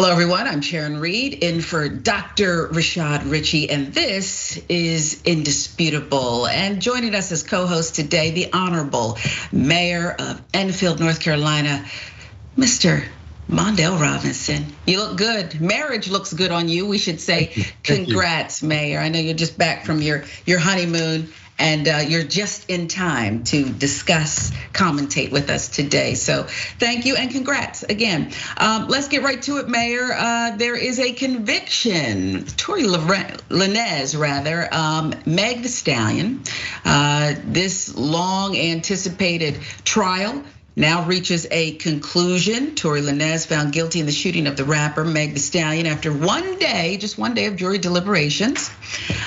Hello, everyone. I'm Sharon Reed in for Dr. Richey, and this is Indisputable. And joining us as co-host today, the Honorable Mayor of Enfield, North Carolina, Mr. Mondale Robinson. You look good. Marriage looks good on you. We should say congrats, Mayor. I know you're just back from your honeymoon. And you're just in time to discuss, commentate with us today. So thank you and congrats again. Let's get right to it, Mayor. There is a conviction. Tory Lanez, Megan Thee Stallion. This long anticipated trial now reaches a conclusion. Tory Lanez found guilty in the shooting of the rapper Megan Thee Stallion after just one day of jury deliberations.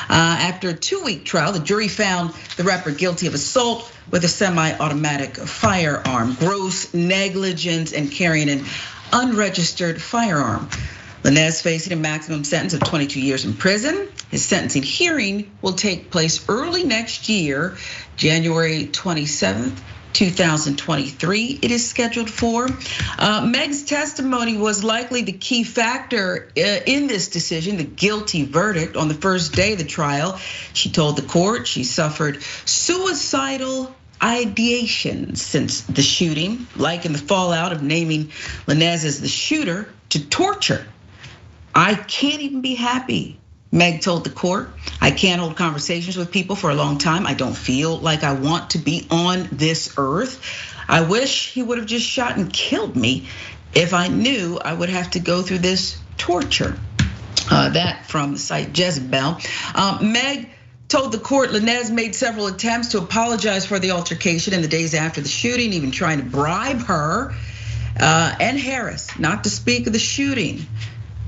After a 2-week trial, the jury found the rapper guilty of assault with a semi-automatic firearm, gross negligence, and carrying an unregistered firearm. Lanez facing a maximum sentence of 22 years in prison. His sentencing hearing will take place early next year, January 27th. 2023 it is scheduled for. Meg's testimony was likely the key factor in this decision, the guilty verdict. On the first day of the trial, she told the court she suffered suicidal ideation since the shooting, likened the fallout of naming Lanez as the shooter to torture. I can't even be happy, Meg told the court. I can't hold conversations with people for a long time. I don't feel like I want to be on this earth. I wish he would have just shot and killed me if I knew I would have to go through this torture. That from the site Jezebel. Meg told the court Lanez made several attempts to apologize for the altercation in the days after the shooting, even trying to bribe her and Harris not to speak of the shooting.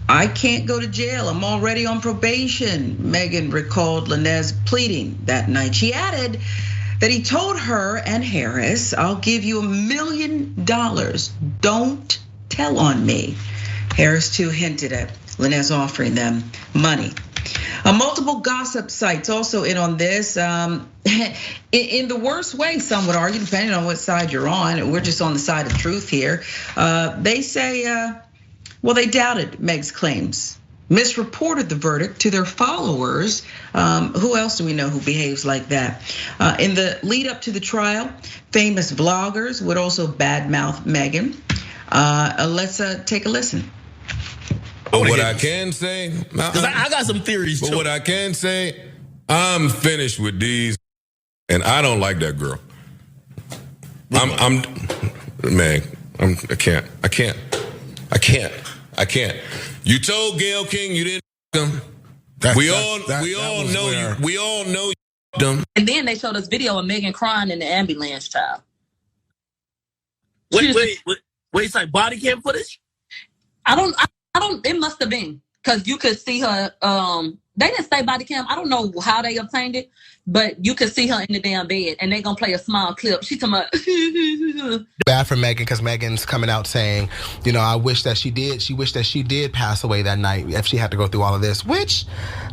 I can't go to jail, I'm already on probation, Megan recalled Lanez pleading that night. She added that he told her and Harris, I'll give you $1 million, don't tell on me. Harris too hinted at Lanez offering them money. Multiple gossip sites also in on this. In the worst way, some would argue, depending on what side you're on. We're just on the side of truth here. They say, they doubted Meg's claims, misreported the verdict to their followers. Who else do we know who behaves like that? In the lead up to the trial, famous vloggers would also badmouth Megan. Let's take a listen. But what I can say, because I got some theories too. But what I can say, I'm finished with these, and I don't like that girl. I can't. You told Gayle King you didn't him. We all know you them. And then they showed us video of Megan crying in the ambulance, child. Wait, it's like body cam footage? I don't, it must have been. Because you could see her, they didn't say body cam. I don't know how they obtained it, but you could see her in the damn bed, and they gonna play a small clip. She talking about bad for Megan, because Megan's coming out saying, I wish that she did. She wished that she did pass away that night if she had to go through all of this. Which,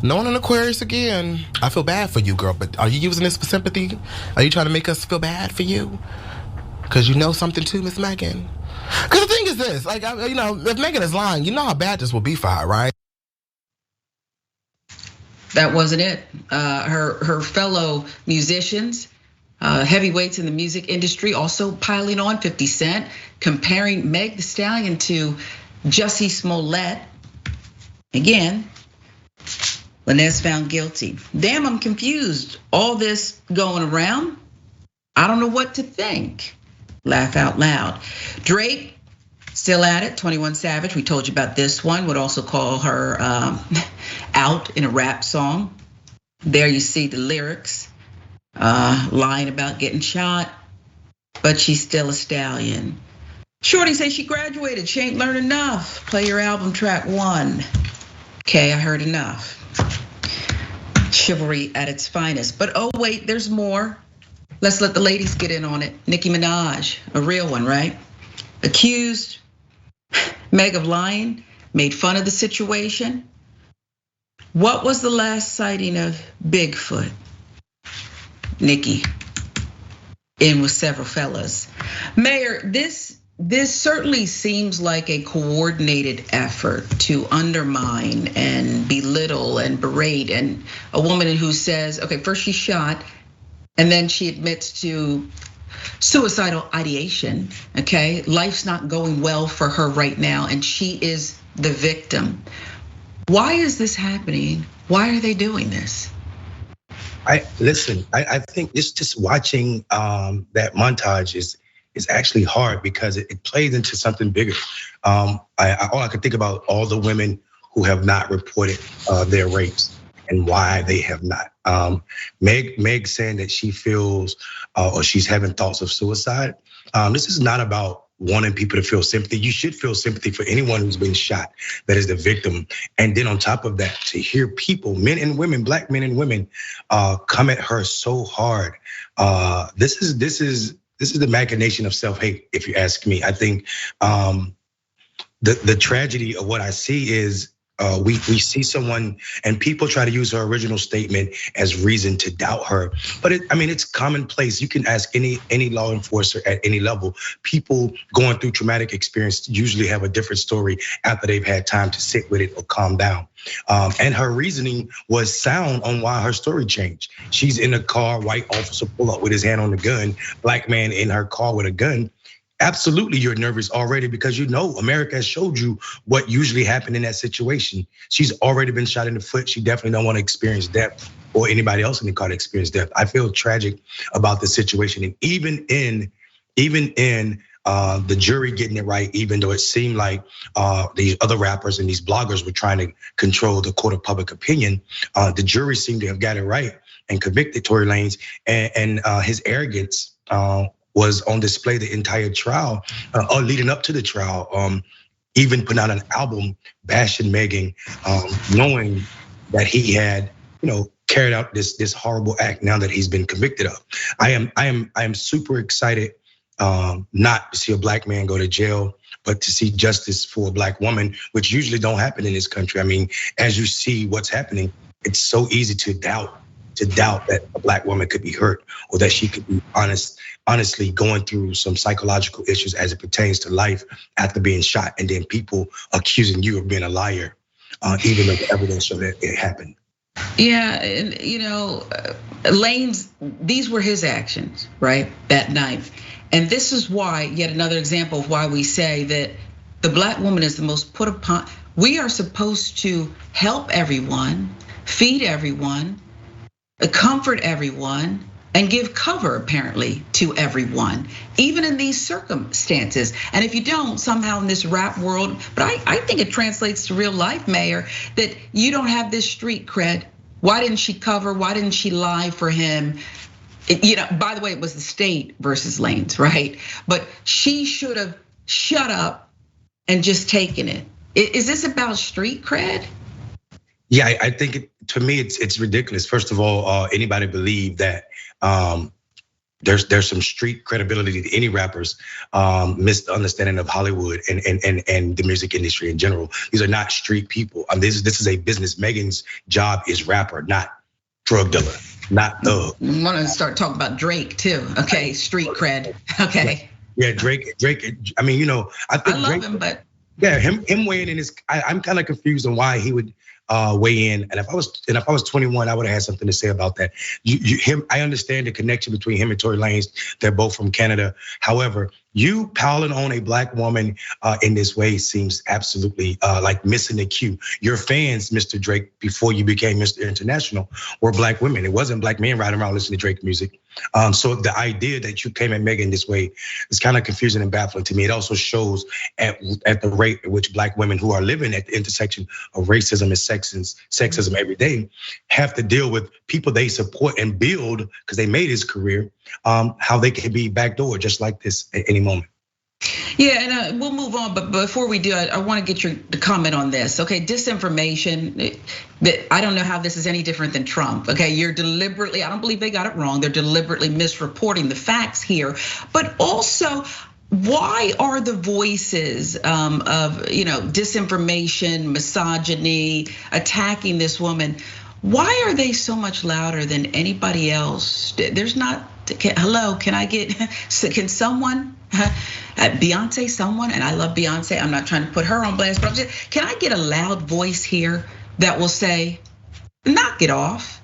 knowing an Aquarius again, I feel bad for you, girl. But are you using this for sympathy? Are you trying to make us feel bad for you? Because you know something too, Miss Megan. Because the thing is this, if Megan is lying, you know how bad this will be for her, right? That wasn't it. Her fellow musicians, heavyweights in the music industry, also piling on. 50 Cent comparing Meg Thee Stallion to Jussie Smollett. Again, Lanez found guilty. Damn, I'm confused. All this going around, I don't know what to think. Laugh out loud. Drake, still at it. 21 Savage, we told you about this one. Would also call her out in a rap song. There you see the lyrics, lying about getting shot, but she's still a stallion. Shorty says she graduated, she ain't learned enough. Play your album track 1. Okay, I heard enough. Chivalry at its finest. But oh wait, there's more. Let's let the ladies get in on it. Nicki Minaj, a real one, right? Accused Meg of lying, made fun of the situation. What was the last sighting of Bigfoot? Nicki, in with several fellas. Mayor, this this certainly seems like a coordinated effort to undermine and belittle and berate, and a woman who says, okay, first she's shot, and then she admits to suicidal ideation, okay? Life's not going well for her right now, and she is the victim. Why is this happening? Why are they doing this? I think just watching that montage is actually hard because it plays into something bigger. All I could think about all the women who have not reported their rapes and why they have not. Meg saying that she feels or she's having thoughts of suicide. This is not about wanting people to feel sympathy. You should feel sympathy for anyone who's been shot that is the victim. And then on top of that, to hear people, men and women, black men and women, come at her so hard. This is the machination of self-hate, if you ask me. I think the tragedy of what I see is we see someone, and people try to use her original statement as reason to doubt her. But it's commonplace. You can ask any law enforcer at any level. People going through traumatic experience usually have a different story after they've had time to sit with it or calm down. And her reasoning was sound on why her story changed. She's in a car, white officer pull up with his hand on the gun, black man in her car with a gun. Absolutely, you're nervous already because you know America has showed you what usually happened in that situation. She's already been shot in the foot. She definitely don't want to experience death, or anybody else in the car to experience death. I feel tragic about this situation, and even in the jury getting it right, even though it seemed like these other rappers and these bloggers were trying to control the court of public opinion, the jury seemed to have got it right and convicted Tory Lanez, and his arrogance was on display the entire trial, or leading up to the trial. Even putting out an album bashing Megan, knowing that he had, carried out this horrible act now that he's been convicted of. I am super excited not to see a black man go to jail, but to see justice for a black woman, which usually don't happen in this country. I mean, as you see what's happening, it's so easy to doubt that a black woman could be hurt, or that she could be honestly going through some psychological issues as it pertains to life after being shot, and then people accusing you of being a liar, even though the evidence showed that it happened. Yeah, and Lanez, these were his actions, right, that night. And this is why, yet another example of why we say that the black woman is the most put upon. We are supposed to help everyone, feed everyone, comfort everyone, and give cover apparently to everyone, even in these circumstances. And if you don't, somehow in this rap world, but I think it translates to real life, Mayor, that you don't have this street cred. Why didn't she cover? Why didn't she lie for him? By the way, it was the state versus Lanez, right? But she should have shut up and just taken it. Is this about street cred? Yeah, I think to me it's ridiculous. First of all, anybody believe that there's some street credibility to any rapper's misunderstanding of Hollywood and the music industry in general. These are not street people. This is a business. Megan's job is rapper, not drug dealer, not thug. I want to start talking about Drake too. Okay, street cred. Okay. Yeah, Drake. I mean, I think I love Drake, him, but yeah, him weighing in is. I'm kind of confused on why he would weigh in. And if I was 21, I would have had something to say about that. I understand the connection between him and Tory Lanez. They're both from Canada. However, you piling on a black woman in this way seems absolutely like missing the cue. Your fans, Mr. Drake, before you became Mr. International, were black women. It wasn't black men riding around listening to Drake music. So the idea that you came at Megan this way is kind of confusing and baffling to me. It also shows at the rate at which black women who are living at the intersection of racism and sexism every day have to deal with people they support and build because they made his career, how they can be backdoored just like this at any moment. Yeah, and we'll move on, but before we do, I want to get your comment on this. Okay, disinformation. I don't know how this is any different than Trump. Okay, you're deliberately. I don't believe they got it wrong. They're deliberately misreporting the facts here, but also, why are the voices of disinformation, misogyny, attacking this woman? Why are they so much louder than anybody else? There's not Hello, can I get? Can someone? Beyonce, someone, and I love Beyonce. I'm not trying to put her on blast, but I'm just, can I get a loud voice here that will say, knock it off?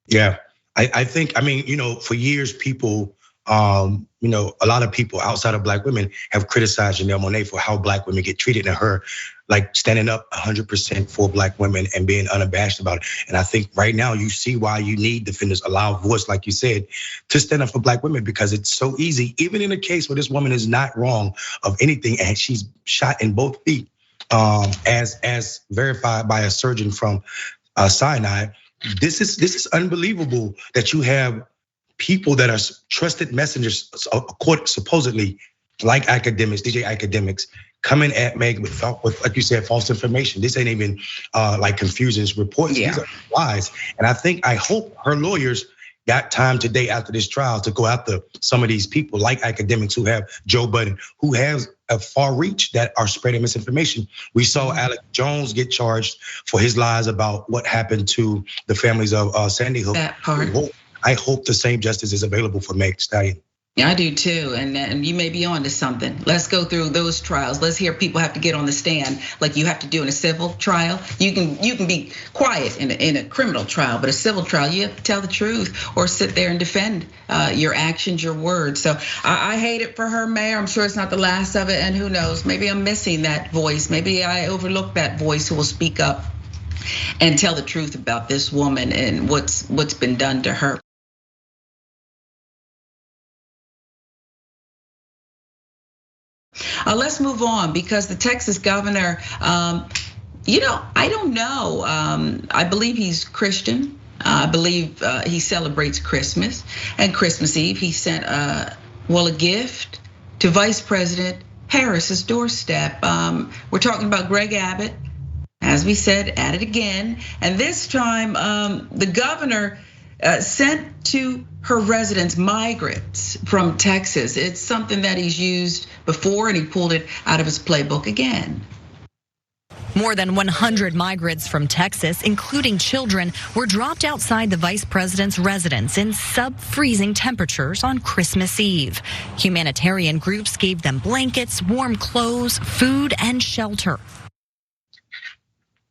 Yeah, I think, I mean, for years, people, a lot of people outside of Black women have criticized Janelle Monáe for how Black women get treated, and her like standing up 100% for Black women and being unabashed about it. And I think right now you see why you need defenders, a loud voice, like you said, to stand up for Black women, because it's so easy, even in a case where this woman is not wrong of anything and she's shot in both feet, as verified by a surgeon from Sinai. This is unbelievable that you have people that are trusted messengers, supposedly like academics, DJ academics, coming at Meg with, like you said, false information. This ain't even like confusions reports. Yeah. These are lies. And I hope her lawyers got time today after this trial to go after some of these people like academics who have Joe Budden, who has a far reach that are spreading misinformation. We saw Alex Jones get charged for his lies about what happened to the families of Sandy Hook. That part. I hope the same justice is available for Megan Thee Stallion. Yeah, I do too, and you may be on to something. Let's go through those trials. Let's hear people have to get on the stand like you have to do in a civil trial. You can be quiet in a criminal trial, but a civil trial, you have to tell the truth or sit there and defend your actions, your words. So I hate it for her, Mayor. I'm sure it's not the last of it, and who knows? Maybe I'm missing that voice. Maybe I overlooked that voice who will speak up and tell the truth about this woman and what's been done to her. Let's move on, because the Texas governor, I don't know. I believe he's Christian. I believe he celebrates Christmas and Christmas Eve. He sent a gift to Vice President Harris's doorstep. We're talking about Greg Abbott, as we said, at it again. And this time, the governor sent to her residents migrants from Texas. It's something that he's used before, and he pulled it out of his playbook again. More than 100 migrants from Texas, including children, were dropped outside the vice president's residence in sub-freezing temperatures on Christmas Eve. Humanitarian groups gave them blankets, warm clothes, food, and shelter.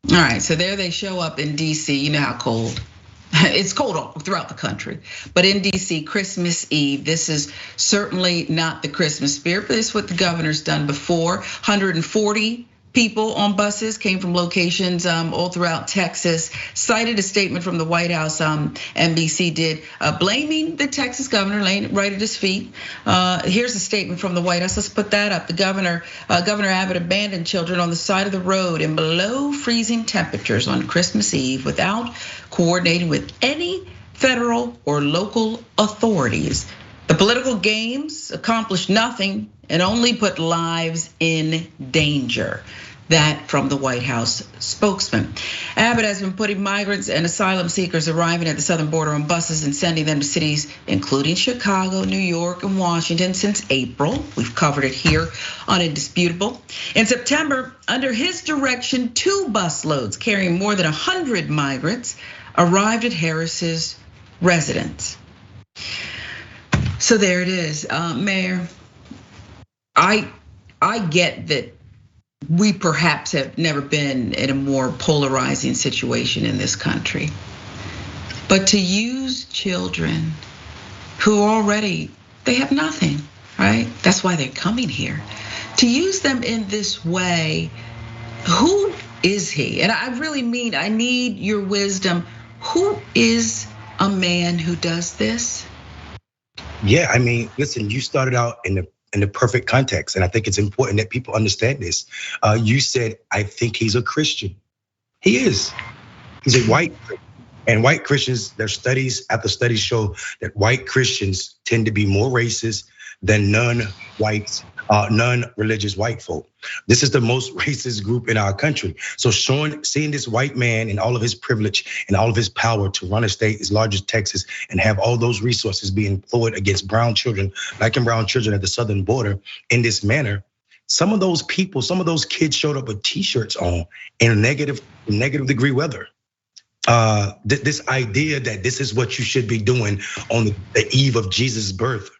All right, so there they show up in DC. You know how cold. It's cold all throughout the country, but in DC, Christmas Eve, this is certainly not the Christmas spirit, but it's what the governor's done before. 140 people on buses came from locations all throughout Texas, cited a statement from the White House, NBC did, blaming the Texas governor, laying it right at his feet. Here's a statement from the White House. Let's put that up. The Governor Abbott abandoned children on the side of the road in below freezing temperatures on Christmas Eve without coordinating with any federal or local authorities. The political games accomplished nothing and only put lives in danger. That from the White House spokesman. Abbott has been putting migrants and asylum seekers arriving at the southern border on buses and sending them to cities including Chicago, New York, and Washington since April. We've covered it here on Indisputable. In September, under his direction, 2 busloads carrying more than 100 migrants arrived at Harris's residence. So there it is, Mayor. I get that we perhaps have never been in a more polarizing situation in this country. But to use children who already, they have nothing, right? That's why they're coming here. To use them in this way, who is he? And I really mean, I need your wisdom. Who is a man who does this? Yeah, I mean, listen, you started out in the perfect context, and I think it's important that people understand this. You said, I think he's a Christian. He is. He's a white Christian. And white Christians, their studies after studies show that white Christians tend to be more racist than non-religious white folk. This is the most racist group in our country. So seeing this white man and all of his privilege and all of his power to run a state as large as Texas and have all those resources being employed against brown children, black and brown children at the southern border in this manner, some of those people, some of those kids showed up with T-shirts on in negative degree weather. this idea that this is what you should be doing on the eve of Jesus' birth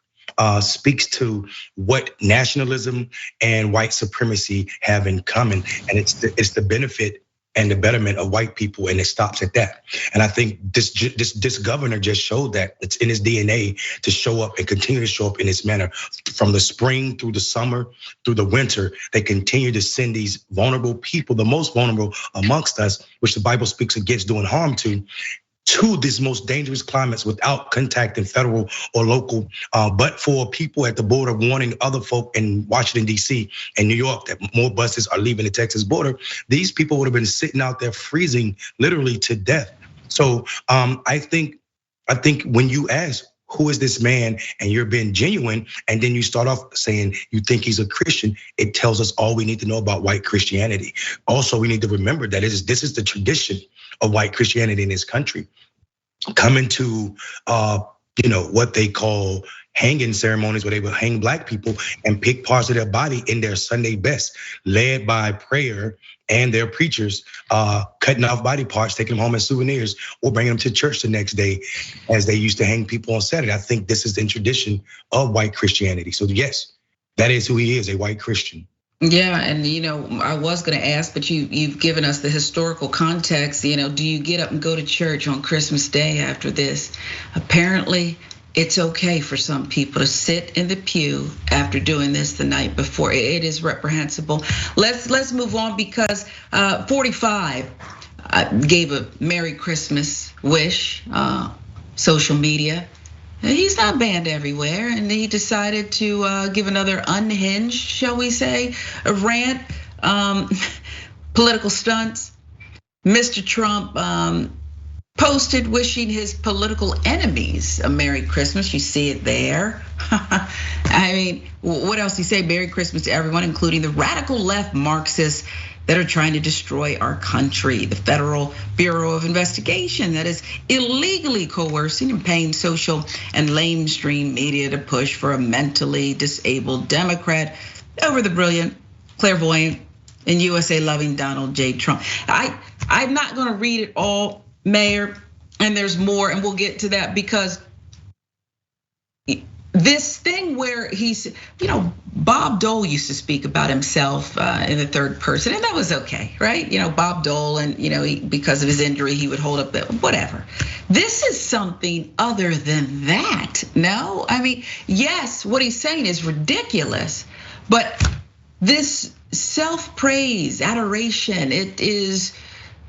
speaks to what nationalism and white supremacy have in common, and it's the benefit and the betterment of white people, and it stops at that. And I think this governor just showed that it's in his DNA to show up and continue to show up in this manner. From the spring through the summer, through the winter, they continue to send these vulnerable people, the most vulnerable amongst us, which the Bible speaks against doing harm to these most dangerous climates without contacting federal or local, but for people at the border warning other folk in Washington, D.C. and New York that more buses are leaving the Texas border, these people would have been sitting out there freezing literally to death. So I think when you ask, who is this man, and you're being genuine, and then you start off saying you think he's a Christian, it tells us all we need to know about white Christianity. Also, we need to remember that this is the tradition of white Christianity in this country, coming to what they call hanging ceremonies, where they would hang black people and pick parts of their body in their Sunday best, led by prayer and their preachers, cutting off body parts, taking them home as souvenirs, or bringing them to church the next day, as they used to hang people on Saturday. I think this is the tradition of white Christianity. So yes, that is who he is, a white Christian. Yeah, and I was going to ask, but you've given us the historical context. Do you get up and go to church on Christmas Day after this? Apparently, it's okay for some people to sit in the pew after doing this the night before. It is reprehensible. Let's move on, because 45 gave a Merry Christmas wish, social media. He's not banned everywhere, and he decided to give another unhinged, shall we say, a rant, political stunts. Mr. Trump posted wishing his political enemies a Merry Christmas. You see it there. I mean, what else do you say? Merry Christmas to everyone, including the radical left Marxists that are trying to destroy our country. The Federal Bureau of Investigation that is illegally coercing and paying social and mainstream media to push for a mentally disabled Democrat over the brilliant, clairvoyant, and USA-loving Donald J. Trump. I'm not gonna read it all, Mayor, and there's more, and we'll get to that, because this thing where he's, Bob Dole used to speak about himself in the third person, and that was okay, right? Bob Dole, and because of his injury, he would hold up that, whatever. This is something other than that. No, I mean, yes, what he's saying is ridiculous, but this self-praise, adoration, it is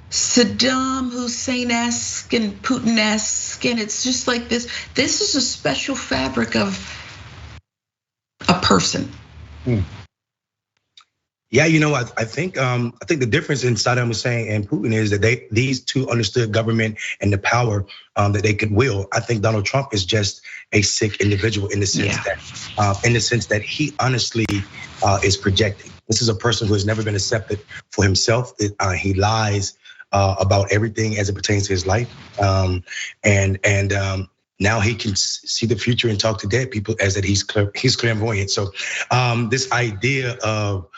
Saddam Hussein-esque and Putin-esque, and it's just like this. This is a special fabric of a person. Yeah, I think the difference in Saddam Hussein and Putin is that these two understood government and the power that they could wield. I think Donald Trump is just a sick individual in the sense that he honestly is projecting. This is a person who has never been accepted for himself. He lies about everything as it pertains to his life, and now he can see the future and talk to dead people as that he's clairvoyant. So this idea of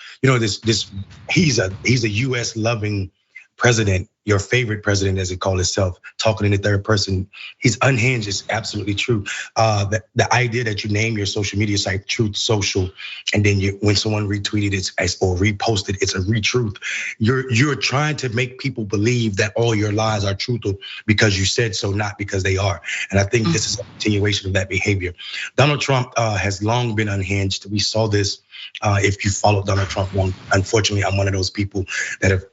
he's a US loving president, your favorite president, as he calls himself, talking in the third person. He's unhinged is absolutely true. The idea that you name your social media site Truth Social, and then when someone retweeted it or reposted, it's a retruth. You're trying to make people believe that all your lies are truthful because you said so, not because they are. And I think this is a continuation of that behavior. Donald Trump has long been unhinged. We saw this if you followed Donald Trump long. Unfortunately, I'm one of those people that have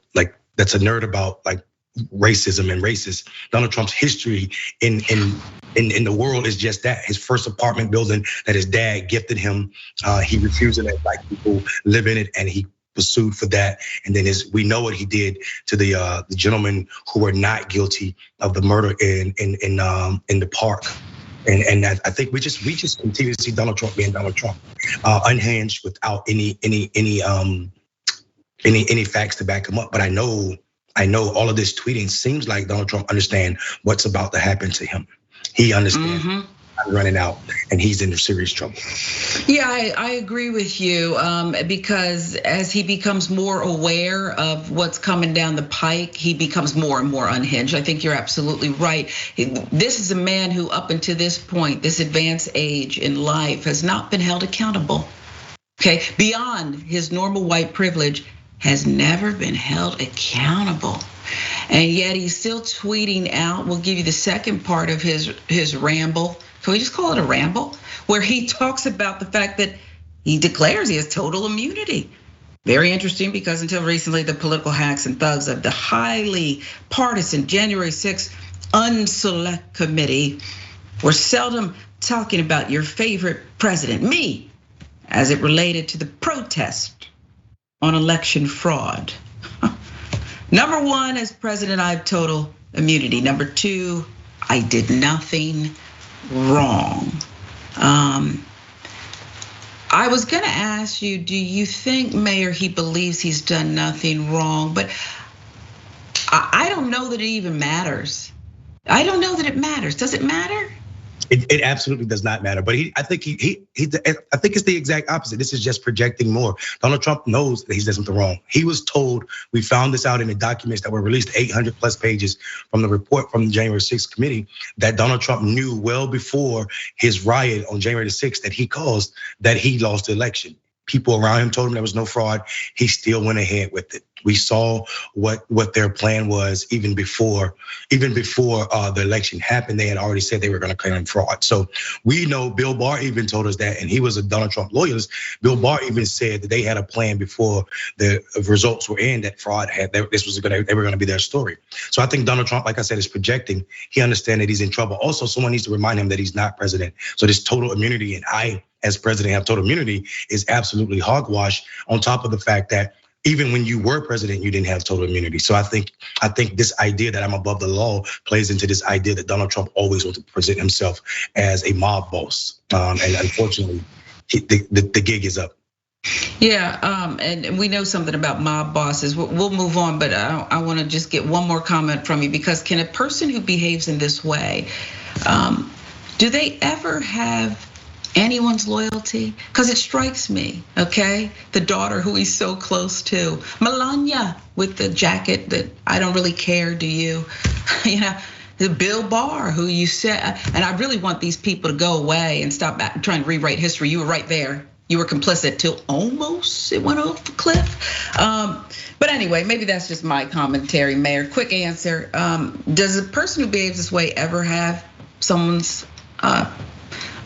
that's a nerd about racism and racist. Donald Trump's history in the world is just that. His first apartment building that his dad gifted him, he refused to let black people live in it, and he was sued for that. And then we know what he did to the gentlemen who were not guilty of the murder in the park. And I think we just continue to see Donald Trump being Donald Trump, unhinged without any facts to back him up. But I know all of this tweeting seems like Donald Trump understands what's about to happen to him. He understands. running out, and he's in serious trouble. Yeah, I agree with you because as he becomes more aware of what's coming down the pike, he becomes more and more unhinged. I think you're absolutely right. This is a man who, up until this point, this advanced age in life, has not been held accountable. Okay, beyond his normal white privilege, has never been held accountable. And yet he's still tweeting out. We'll give you the second part of his ramble. Can we just call it a ramble? Where he talks about the fact that he declares he has total immunity. Very interesting, because until recently, the political hacks and thugs of the highly partisan January 6th Unselect Committee were seldom talking about your favorite president, me, as it related to the protest on election fraud. Number one, as president, I have total immunity. Number two, I did nothing wrong. I was gonna ask you, do you think, Mayor, he believes he's done nothing wrong? But I don't know that it even matters. I don't know that it matters. Does it matter? It absolutely does not matter. But I think I think it's the exact opposite. This is just projecting more. Donald Trump knows that he's done something wrong. He was told, we found this out in the documents that were released, 800 plus pages from the report from the January 6th committee, that Donald Trump knew well before his riot on January 6th that he caused, that he lost the election. People around him told him there was no fraud. He still went ahead with it. We saw what their plan was even before the election happened. They had already said they were going to claim fraud. So we know Bill Barr even told us that, and he was a Donald Trump loyalist. Bill Barr even said that they had a plan before the results were in, that fraud had, they were going to be their story. So I think Donald Trump, like I said, is projecting. He understands that he's in trouble. Also, someone needs to remind him that he's not president. So this total immunity, and I, as president, have total immunity, is absolutely hogwash, on top of the fact that even when you were president, you didn't have total immunity. So I think this idea that I'm above the law plays into this idea that Donald Trump always wants to present himself as a mob boss. And unfortunately, the gig is up. Yeah, and we know something about mob bosses. We'll move on, but I want to just get one more comment from you, because can a person who behaves in this way, do they ever have anyone's loyalty? Because it strikes me, okay, the daughter who he's so close to, Melania, with the jacket that I don't really care, do you? You know, the Bill Barr, who you said, and I really want these people to go away and stop trying to rewrite history. You were right there. You were complicit till almost it went off the cliff. But anyway, maybe that's just my commentary, Mayor. Quick answer. Does a person who behaves this way ever have someone's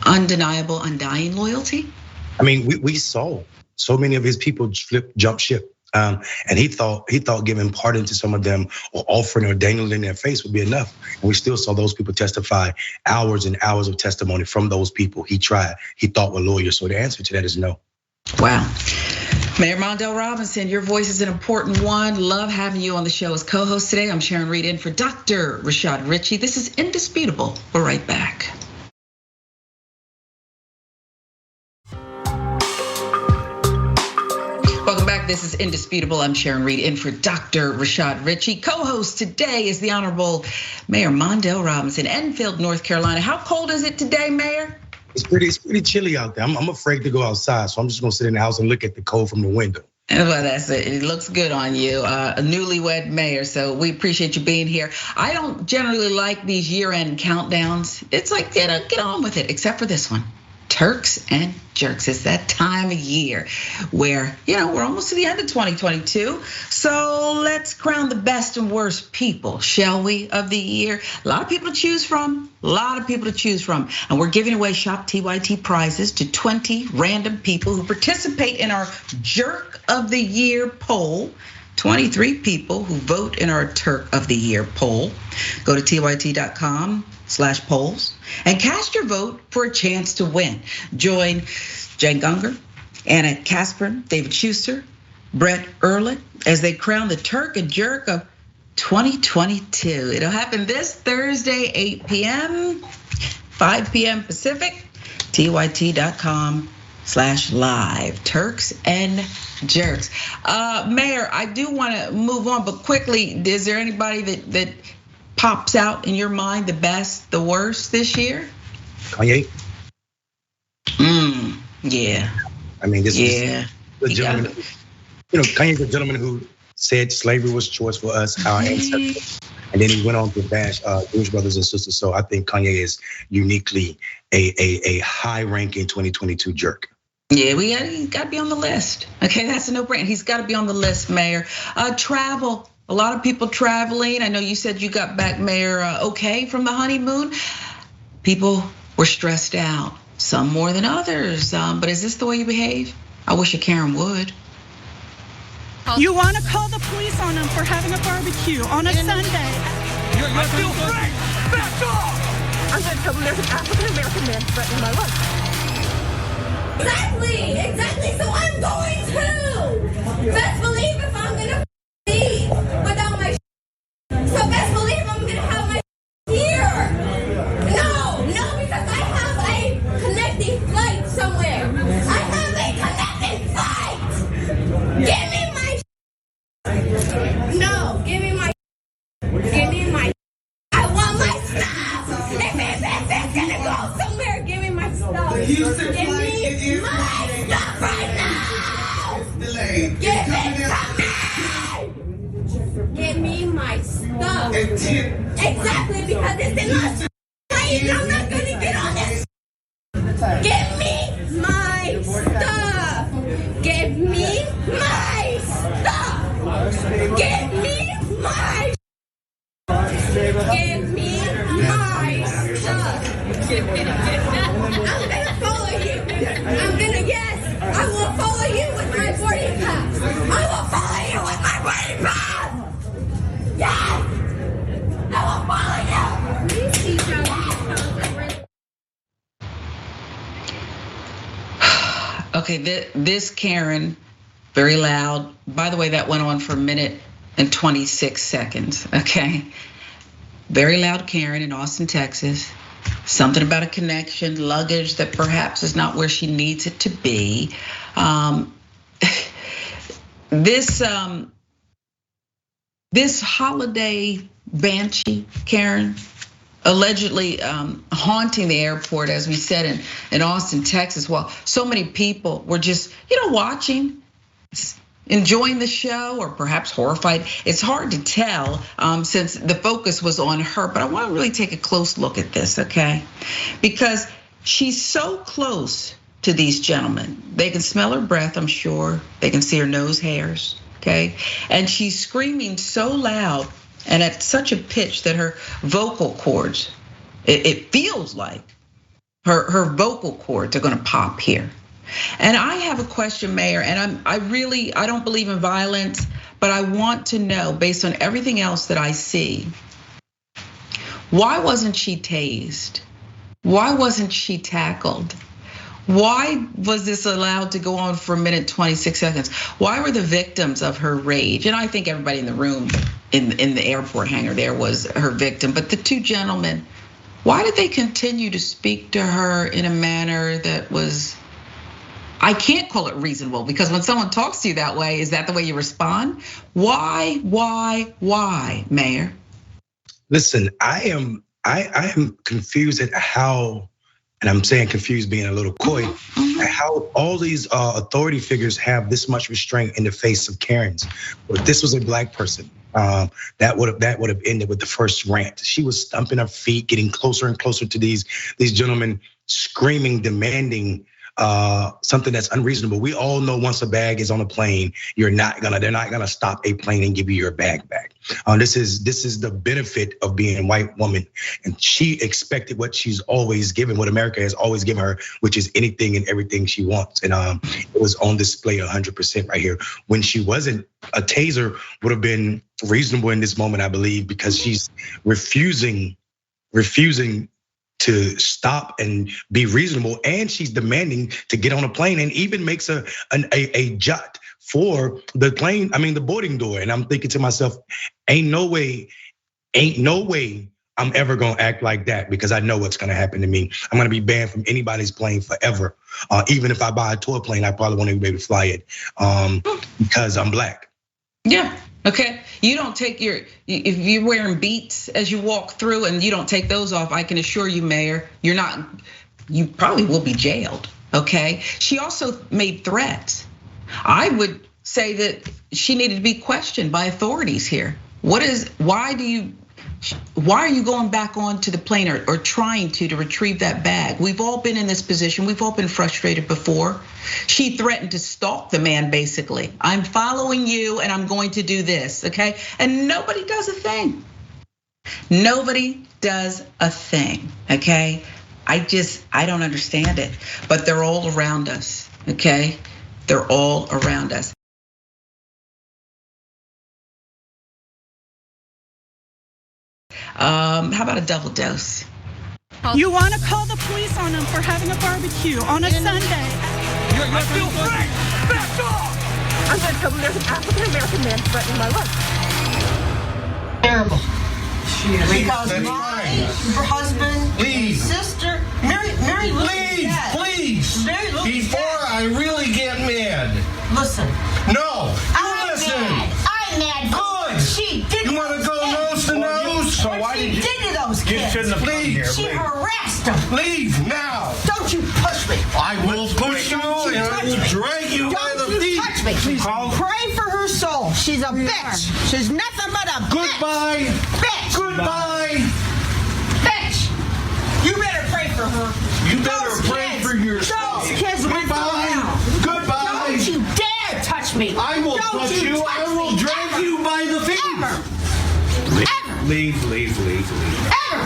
undeniable, undying loyalty? I mean, we saw so many of his people jump ship. And he thought giving pardon to some of them, or offering or dangling in their face, would be enough. And we still saw those people testify, hours and hours of testimony from those people he thought were lawyers. So the answer to that is no. Wow. Mayor Mondale Robinson, your voice is an important one. Love having you on the show as co-host today. I'm Sharon Reed in for Dr. Rashad Richey. This is Indisputable. We're right back. Welcome back. This is Indisputable. I'm Sharon Reed in for Dr. Rashad Richey. Co-host today is the Honorable Mayor Mondale Robinson, Enfield, North Carolina. How cold is it today, Mayor? It's pretty chilly out there. I'm afraid to go outside, so I'm just gonna sit in the house and look at the cold from the window. Well, that's it. It looks good on you, a newlywed mayor. So we appreciate you being here. I don't generally like these year-end countdowns. It's like, get on with it, except for this one. Turks and jerks. It's that time of year where, we're almost to the end of 2022. So let's crown the best and worst people, shall we, of the year. A lot of people to choose from, And we're giving away Shop TYT prizes to 20 random people who participate in our Jerk of the Year poll. 23 people who vote in our Turk of the Year poll. Go to tyt.com/polls and cast your vote for a chance to win. Join Jen Gunger, Anna Casper, David Schuster, Brett Ehrlich as they crown the Turk and Jerk of 2022. It'll happen this Thursday, 8 p.m., 5 p.m. Pacific, tyt.com/live. Turks and jerks. Mayor, I do want to move on, but quickly, is there anybody that pops out in your mind, the best, the worst this year? Kanye. Yeah. I mean, this is the gentleman. Kanye's a gentleman who said slavery was choice for us, our ancestors. And then he went on to bash Jewish brothers and sisters. So I think Kanye is uniquely a high-ranking 2022 jerk. Yeah, he's got to be on the list. Okay, that's a no-brainer. He's got to be on the list, Mayor. Travel. A lot of people traveling. I know you said you got back, Mayor, okay from the honeymoon. People were stressed out, some more than others. But is this the way you behave? I wish a Karen would. You want to call the police on them for having a barbecue on a Sunday. I feel free. Back off. I'm going to tell them there's an African-American man threatening my life. Exactly. So I'm going to. Best believe if I'm going to leave without my so best believe I'm going to have my here. No, because I have a connecting flight somewhere. I have a connecting flight. Give me my no, give me my I want my stuff. If it's gonna go somewhere, give me my stuff. Give me my stuff right now. Give it to me. Give me my stuff. Exactly, because it's in my plane. I'm not gonna get on this. Give me my stuff. Give me my stuff. Give me my. Give me my stuff. I'm gonna follow you. I will follow you with my boarding pass. I will follow you with my boarding pass. Yes. I will follow you. Okay, this Karen, very loud. By the way, that went on for a minute and 26 seconds, okay? Very loud Karen in Austin, Texas. Something about a connection, luggage that perhaps is not where she needs it to be. This holiday banshee, Karen, allegedly haunting the airport, as we said in Austin, Texas. Well, so many people were just, watching, enjoying the show, or perhaps horrified. It's hard to tell since the focus was on her, but I want to really take a close look at this, okay? Because she's so close to these gentlemen. They can smell her breath, I'm sure. They can see her nose hairs, okay? And she's screaming so loud and at such a pitch that her vocal cords, it feels like her vocal cords are gonna pop here. And I have a question, Mayor, and I don't believe in violence, but I want to know, based on everything else that I see, why wasn't she tased? Why wasn't she tackled? Why was this allowed to go on for a minute, 26 seconds? Why were the victims of her rage? And I think everybody in the room, in the airport hangar there, was her victim. But the two gentlemen, why did they continue to speak to her in a manner that was, I can't call it reasonable, because when someone talks to you that way, is that the way you respond? Why, Mayor? Listen, I am confused at how, and I'm saying confused being a little coy, at how all these authority figures have this much restraint in the face of Karens. If this was a black person, that would have ended with the first rant. She was stomping her feet, getting closer and closer to these gentlemen, screaming, demanding something that's unreasonable. We all know once a bag is on a plane, they're not gonna stop a plane and give you your bag back. This is the benefit of being a white woman, and she expected what she's always given, what America has always given her, which is anything and everything she wants. And it was on display 100% right here. When she wasn't, a taser would have been reasonable in this moment, I believe, because she's refusing to stop and be reasonable, and she's demanding to get on a plane, and even makes a jot for the plane, the boarding door. And I'm thinking to myself, ain't no way I'm ever gonna act like that, because I know what's gonna happen to me. I'm gonna be banned from anybody's plane forever. Even if I buy a tour plane, I probably won't even be able to fly it because I'm black. Yeah, Okay, you don't take if you're wearing beats as you walk through and you don't take those off, I can assure you, Mayor, you probably will be jailed, okay? She also made threats. I would say that she needed to be questioned by authorities here. Why are you going back onto the plane or trying to retrieve that bag? We've all been in this position. We've all been frustrated before. She threatened to stalk the man, basically. I'm following you and I'm going to do this, okay? And nobody does a thing. Nobody does a thing, okay? I don't understand it, but they're all around us, okay? They're all around us. How about a double dose? You want to call the police on them for having a barbecue on a Sunday? I feel free! Back off! I'm going to tell them there's an African-American man threatening my life. Terrible. Because her husband, sister, Mary Please, before I really get mad. Listen. No, I'm mad. Good. She did. You want to go nose to nose? So why did you did to those kids? You shouldn't have come here. She harassed them. Leave now. Don't you push me. I will push you and I will drag you by the feet. Touch me. Pray for her soul. She's a bitch. She's nothing but a Goodbye. Bitch. Goodbye. Bitch. You better pray for her. You better pray for yourself. Those kids went through hell. Goodbye. Don't you dare touch me. I will touch you. I will drag you by the feet. Leave. Ever.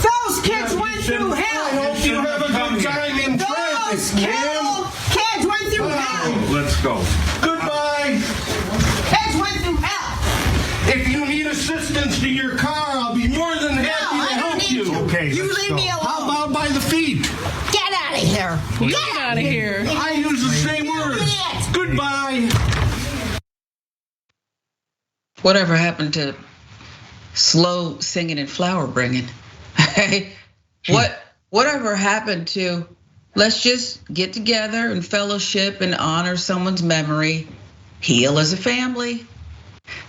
Those kids went through hell. I hope you have a good time in traffic, ma'am. Kids went through hell. Let's go. Goodbye. Kids went through hell. If you need assistance to your car, I'll be more than happy to help you. Okay, you leave me alone. How about by the feet? Get out of here. Get out of here. I use the same words. Goodbye. Whatever happened to slow singing and flower bringing? Whatever happened to let's just get together and fellowship and honor someone's memory, heal as a family?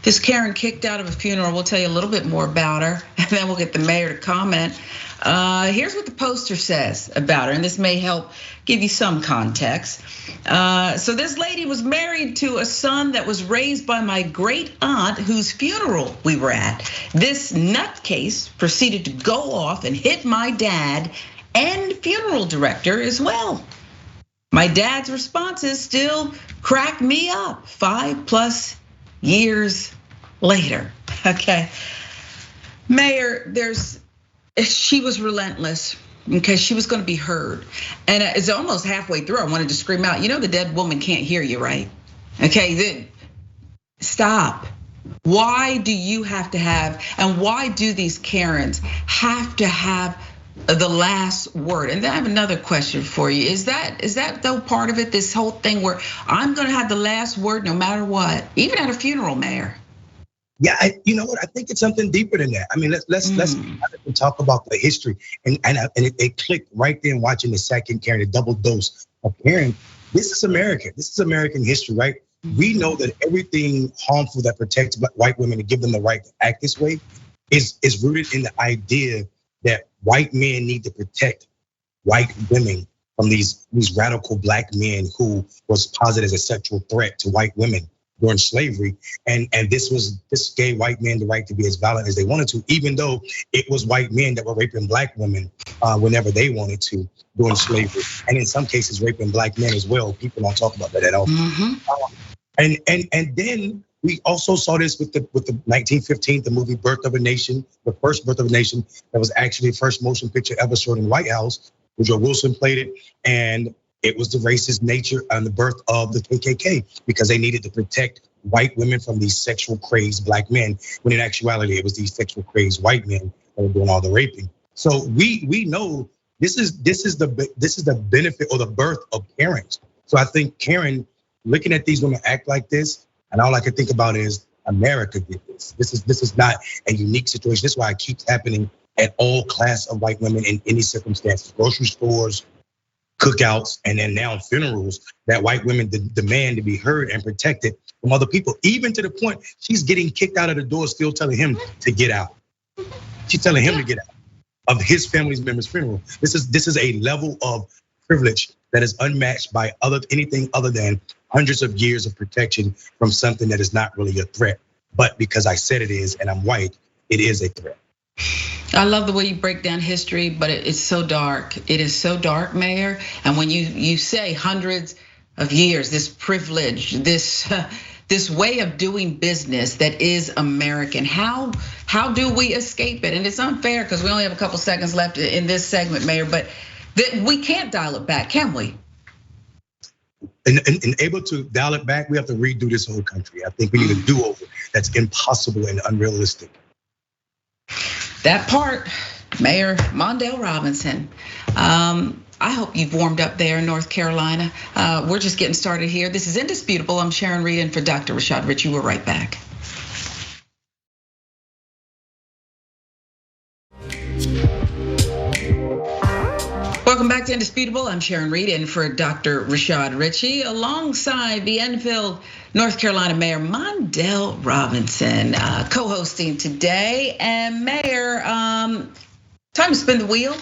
This Karen kicked out of a funeral. We'll tell you a little bit more about her, and then we'll get the mayor to comment. Here's what the poster says about her, and this may help give you some context. So this lady was married to a son that was raised by my great aunt, whose funeral we were at. This nutcase proceeded to go off and hit my dad and funeral director as well. My dad's responses still crack me up 5+ years later. Okay, Mayor, she was relentless. Okay, she was going to be heard, and it's almost halfway through. I wanted to scream out, the dead woman can't hear you, right? Okay, then stop. Why do you have to have, and why do these Karens have to have the last word? And then I have another question for you. Is that though part of it? This whole thing where I'm going to have the last word no matter what, even at a funeral, Mayor? Yeah, you know what? I think it's something deeper than that. I mean, let's talk about the history, and it clicked right then watching the second Karen, the double dose of Karen. This is America. This is American history, right? We know that everything harmful that protects white women and give them the right to act this way is rooted in the idea that white men need to protect white women from these radical black men who was posited as a sexual threat to white women during slavery. And this gave white men the right to be as violent as they wanted to, even though it was white men that were raping black women whenever they wanted to during slavery. And in some cases, raping black men as well. People don't talk about that at all. And then we also saw this with the 1915, the movie Birth of a Nation, the first Birth of a Nation that was actually the first motion picture ever shown in the White House. Woodrow Wilson played it, and it was the racist nature and the birth of the KKK because they needed to protect white women from these sexual crazed black men, when in actuality it was these sexual crazed white men that were doing all the raping. So we know this is the benefit or the birth of Karen. So I think Karen, looking at these women act like this, and all I can think about is America did this. This is not a unique situation. This is why it keeps happening at all class of white women in any circumstances, grocery stores, cookouts, and then now funerals that white women demand to be heard and protected from other people, even to the point she's getting kicked out of the door, still telling him to get out. She's telling him to get out of his family member's funeral. This is a level of privilege that is unmatched by anything other than hundreds of years of protection from something that is not really a threat. But because I said it is, and I'm white, it is a threat. I love the way you break down history, but it's so dark. It is so dark, Mayor. And when you say hundreds of years, this privilege, this way of doing business that is American, how do we escape it? And it's unfair because we only have a couple seconds left in this segment, Mayor, but we can't dial it back, can we? And able to dial it back, we have to redo this whole country. I think we need a do-over that's impossible and unrealistic. That part, Mayor Mondale Robinson. I hope you've warmed up there in North Carolina. We're just getting started here. This is Indisputable. I'm Sharon Reed, and for Dr. Rashad Richey, we're right back. Welcome back to Indisputable. I'm Sharon Reed, and for Dr. Rashad Richey, alongside the Enfield, North Carolina Mayor Mondale Robinson, co-hosting today. And Mayor, time to spin the wheel.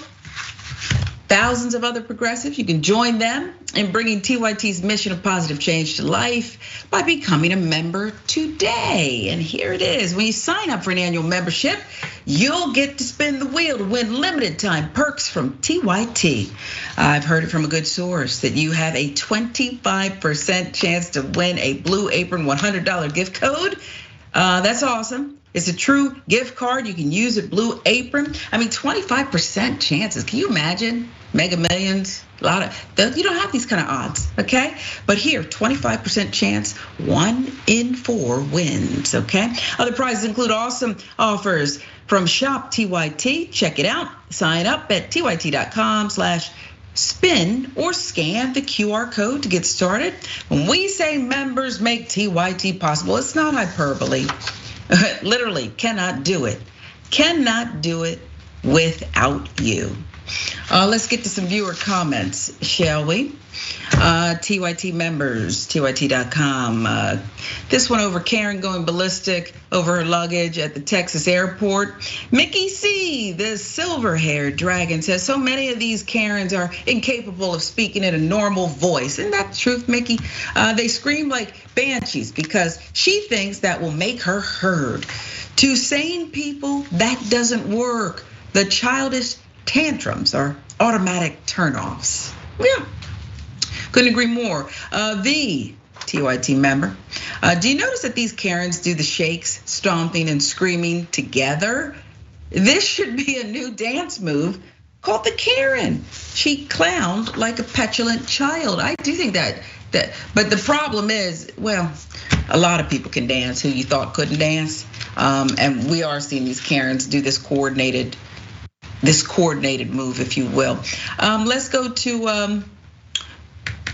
Thousands of other progressives, you can join them in bringing TYT's mission of positive change to life by becoming a member today. And here it is. When you sign up for an annual membership, you'll get to spin the wheel to win limited time perks from TYT. I've heard it from a good source that you have a 25% chance to win a Blue Apron $100 gift code. That's awesome. It's a true gift card. You can use it, Blue Apron. I mean, 25% chances. Can you imagine? Mega Millions, you don't have these kind of odds, okay? But here, 25% chance, 1 in 4 wins, okay? Other prizes include awesome offers from Shop TYT. Check it out. Sign up at tyt.com/spin or scan the QR code to get started. When we say members make TYT possible, it's not hyperbole. Literally cannot do it. Cannot do it without you. Let's get to some viewer comments, shall we? TYT members, tyt.com. This one over Karen going ballistic over her luggage at the Texas airport. Mickey C, the silver-haired dragon, says so many of these Karens are incapable of speaking in a normal voice. Isn't that the truth, Mickey? They scream like banshees because she thinks that will make her heard. To sane people, that doesn't work. The childish tantrums are automatic turnoffs. Yeah, couldn't agree more. The TYT member, do you notice that these Karens do the shakes, stomping and screaming together? This should be a new dance move called the Karen. She clowned like a petulant child. I do think that, but the problem is, well, a lot of people can dance who you thought couldn't dance. And we are seeing these Karens do this coordinated move, if you will. Let's go to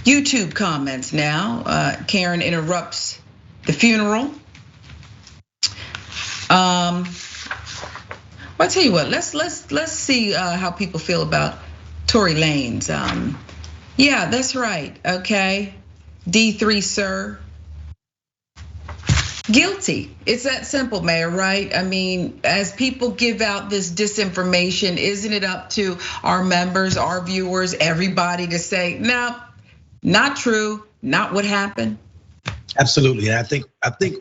YouTube comments now. Karen interrupts the funeral. Well, I tell you what, let's see how people feel about Tory Lanez. Yeah, that's right. Okay, D3 sir. Guilty. It's that simple, Mayor, right? I mean, as people give out this disinformation, isn't it up to our members, our viewers, everybody to say, no, not true, not what happened? Absolutely, and I think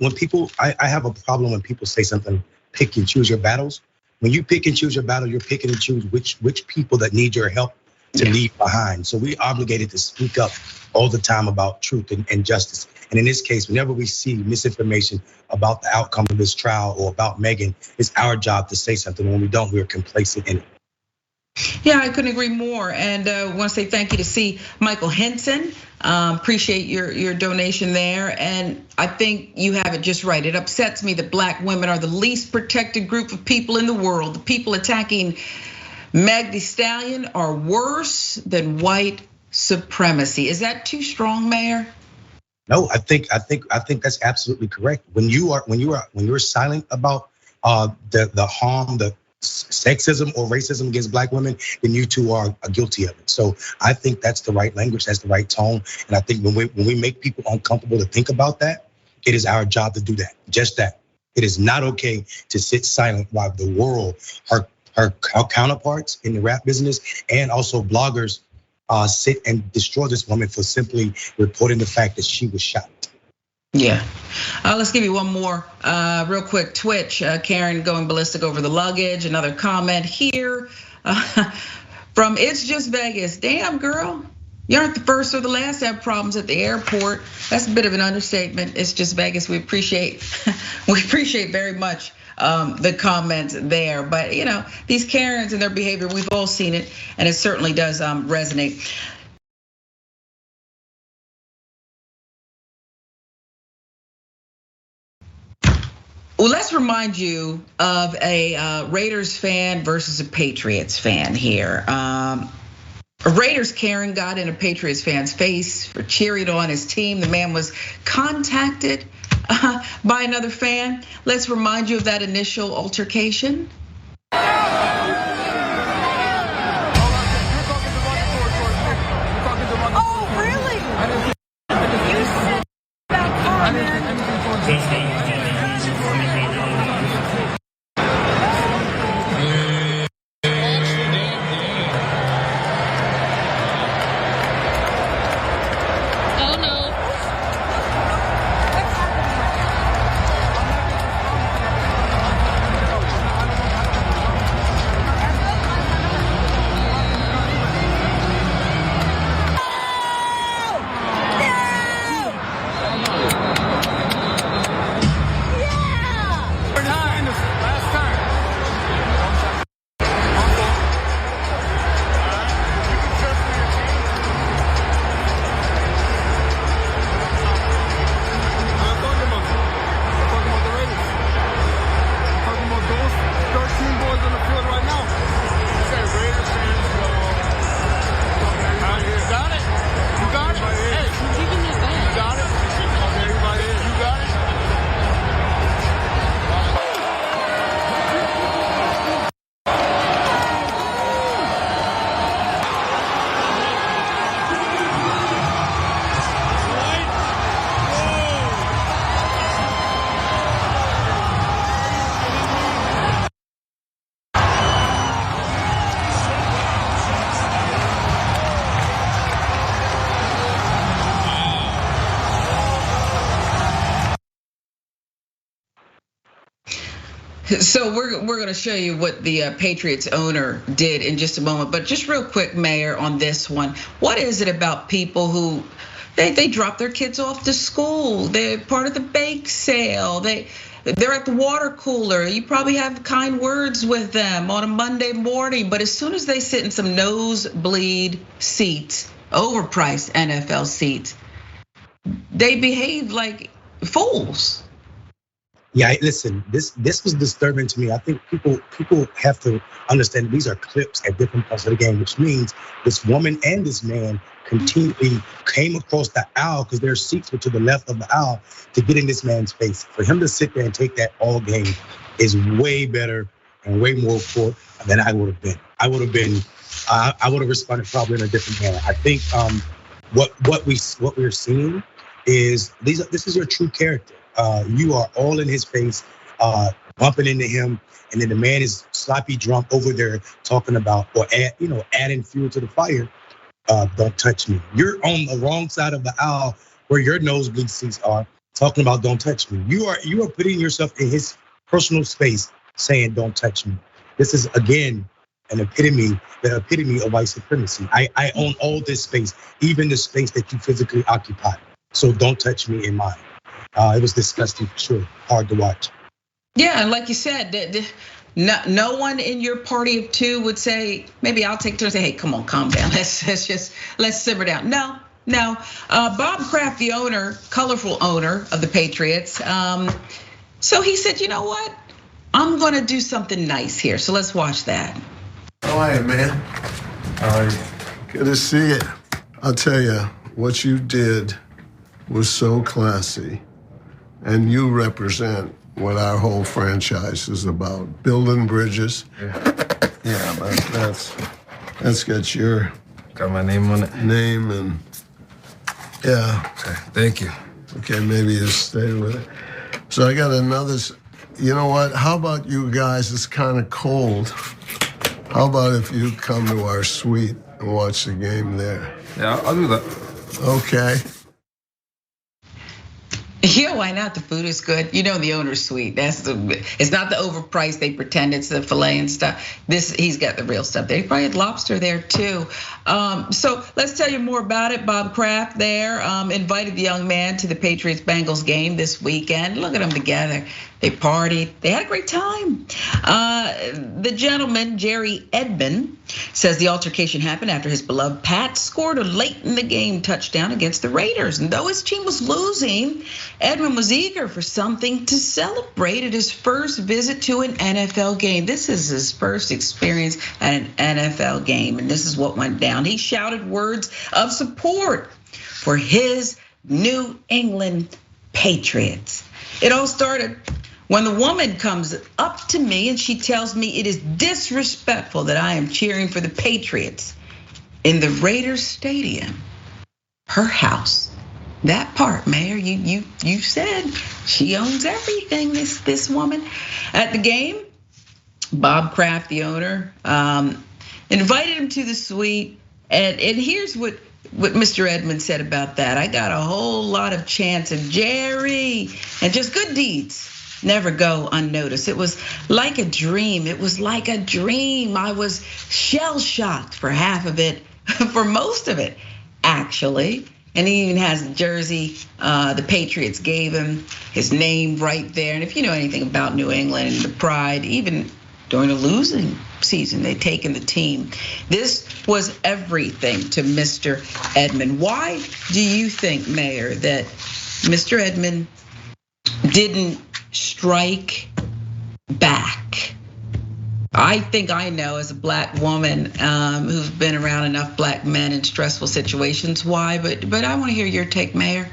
when people, I have a problem when people say something, pick and choose your battles. When you pick and choose your battle, you're picking and choose which people that need your help to leave behind. So we obligated to speak up all the time about truth and justice. And in this case, whenever we see misinformation about the outcome of this trial or about Megan, it's our job to say something. When we don't, we're complacent in it. Yeah, I couldn't agree more. And want to say thank you to C. Michael Henson. Appreciate your donation there. And I think you have it just right. It upsets me that Black women are the least protected group of people in the world. The people attacking Megan Thee Stallion are worse than white supremacy. Is that too strong, Mayor? No, I think that's absolutely correct. When you're silent about the harm, the sexism or racism against Black women, then you two are guilty of it. So I think that's the right language, that's the right tone. And I think when we make people uncomfortable to think about that, it is our job to do that, just that. It is not okay to sit silent while the world, her counterparts in the rap business and also bloggers sit and destroy this woman for simply reporting the fact that she was shot. Yeah. Let's give you one more real quick. Twitch, Karen going ballistic over the luggage. Another comment here from It's Just Vegas. Damn, girl. You aren't the first or the last to have problems at the airport. That's a bit of an understatement. It's Just Vegas. We appreciate very much the comments there. But these Karens and their behavior, we've all seen it, and it certainly does resonate. Well, let's remind you of a Raiders fan versus a Patriots fan here. A Raiders Karen got in a Patriots fan's face for cheering on his team. The man was contacted by another fan. Let's remind you of that initial altercation. Oh, really? You said about Carmen. So we're going to show you what the Patriots owner did in just a moment, but just real quick, Mayor, on this one, what is it about people who they drop their kids off to school? They're part of the bake sale. They're at the water cooler. You probably have kind words with them on a Monday morning, but as soon as they sit in some nosebleed seats, overpriced NFL seats, they behave like fools. Yeah, listen, this was disturbing to me. I think people have to understand these are clips at different parts of the game, which means this woman and this man continually came across the aisle because their seats were to the left of the aisle to get in this man's face. For him to sit there and take that all game is way better and way more for than I would have been. I would have responded probably in a different manner. I think what we're seeing is this is your true character. You are all in his face, bumping into him, and then the man is sloppy drunk over there talking about or adding fuel to the fire. Don't touch me. You're on the wrong side of the aisle where your nosebleed seats are, talking about don't touch me. You are putting yourself in his personal space, saying don't touch me. This is again the epitome of white supremacy. I own all this space, even the space that you physically occupy. So don't touch me in mine. It was disgusting for sure, hard to watch. Yeah, and like you said, no one in your party of two would say, maybe I'll take turns and say, hey, come on, calm down. Let's simmer down. No. Bob Kraft, the owner, colorful owner of the Patriots. So he said, you know what? I'm gonna do something nice here. So let's watch that. How are you, man? How are you? Good to see you. I'll tell you, what you did was so classy. And you represent what our whole franchise is about, building bridges. Yeah, but let's get your... Got my name on it? Name and, yeah. Okay, thank you. Okay, maybe you stay with it. So I got another, you know what? How about you guys, it's kind of cold. How about if you come to our suite and watch the game there? Yeah, I'll do that. Okay. Yeah, why not? The food is good. You know, the owner's suite. It's not the overpriced. They pretend it's the filet and stuff. He's got the real stuff. They probably had lobster there too. So let's tell you more about it. Bob Kraft there invited the young man to the Patriots-Bengals game this weekend. Look at them together. They partied. They had a great time. The gentleman, Jerry Edmond, says the altercation happened after his beloved Pats scored a late in the game touchdown against the Raiders. And though his team was losing, Edmond was eager for something to celebrate at his first visit to an NFL game. This is his first experience at an NFL game, and this is what went down. He shouted words of support for his New England Patriots. It all started when the woman comes up to me and she tells me it is disrespectful that I am cheering for the Patriots in the Raiders stadium, her house. That part, Mayor, you said she owns everything, this woman. At the game, Bob Kraft, the owner, invited him to the suite. And here's what Mr. Edmond said about that. I got a whole lot of chants of Jerry and just good deeds never go unnoticed. It was like a dream. It was like a dream. I was shell-shocked for half of it, for most of it, actually. And he even has the jersey the Patriots gave him, his name right there. And if you know anything about New England and the pride, even during a losing season, they've taken the team. This was everything to Mr. Edmond. Why do you think, Mayor, that Mr. Edmond didn't strike back? I think I know, as a black woman who's been around enough black men in stressful situations, why, but I want to hear your take, Mayor.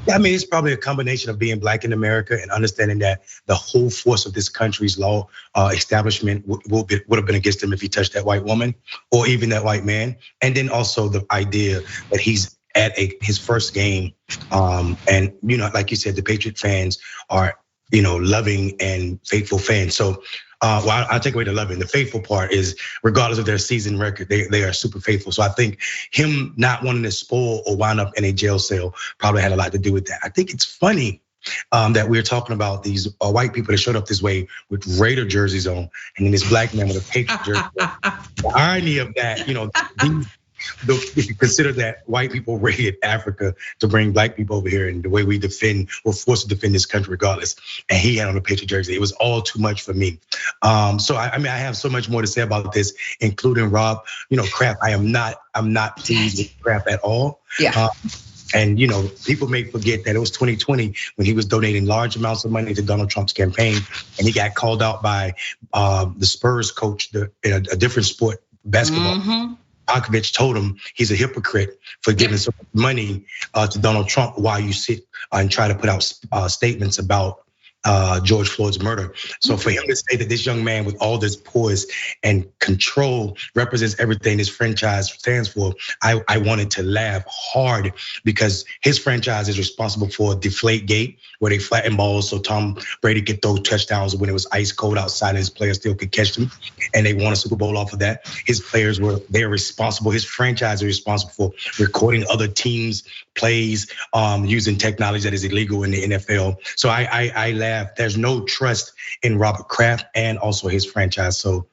Yeah, I mean, it's probably a combination of being black in America and understanding that the whole force of this country's law establishment would have been against him if he touched that white woman or even that white man. And then also the idea that he's at his first game, and like you said, the Patriot fans are loving and faithful fans. So I'll take away the loving. The faithful part is, regardless of their season record, they are super faithful. So I think him not wanting to spoil or wind up in a jail cell probably had a lot to do with that. I think it's funny that we're talking about these white people that showed up this way with Raider jerseys on, and then this black man with a Patriot jersey. The irony of that, if you consider that white people raided Africa to bring black people over here, and the way we're forced to defend this country regardless, and he had on a Patriot jersey, it was all too much for me. So I mean, I have so much more to say about this, including Rob. Kraft. I'm not pleased with Kraft at all. Yeah. And people may forget that it was 2020 when he was donating large amounts of money to Donald Trump's campaign, and he got called out by the Spurs coach in a different sport, basketball. Mm-hmm. Popovich told him he's a hypocrite for giving so much money to Donald Trump while you sit and try to put out statements about George Floyd's murder. So for him to say that this young man with all this poise and control represents everything this franchise stands for, I wanted to laugh hard, because his franchise is responsible for Deflategate, where they flatten balls so Tom Brady could throw touchdowns when it was ice cold outside and his players still could catch them. And they won a Super Bowl off of that. His players they're responsible, his franchise is responsible for recording other teams' plays using technology that is illegal in the NFL. So I laugh. There's no trust in Robert Kraft and also his franchise. So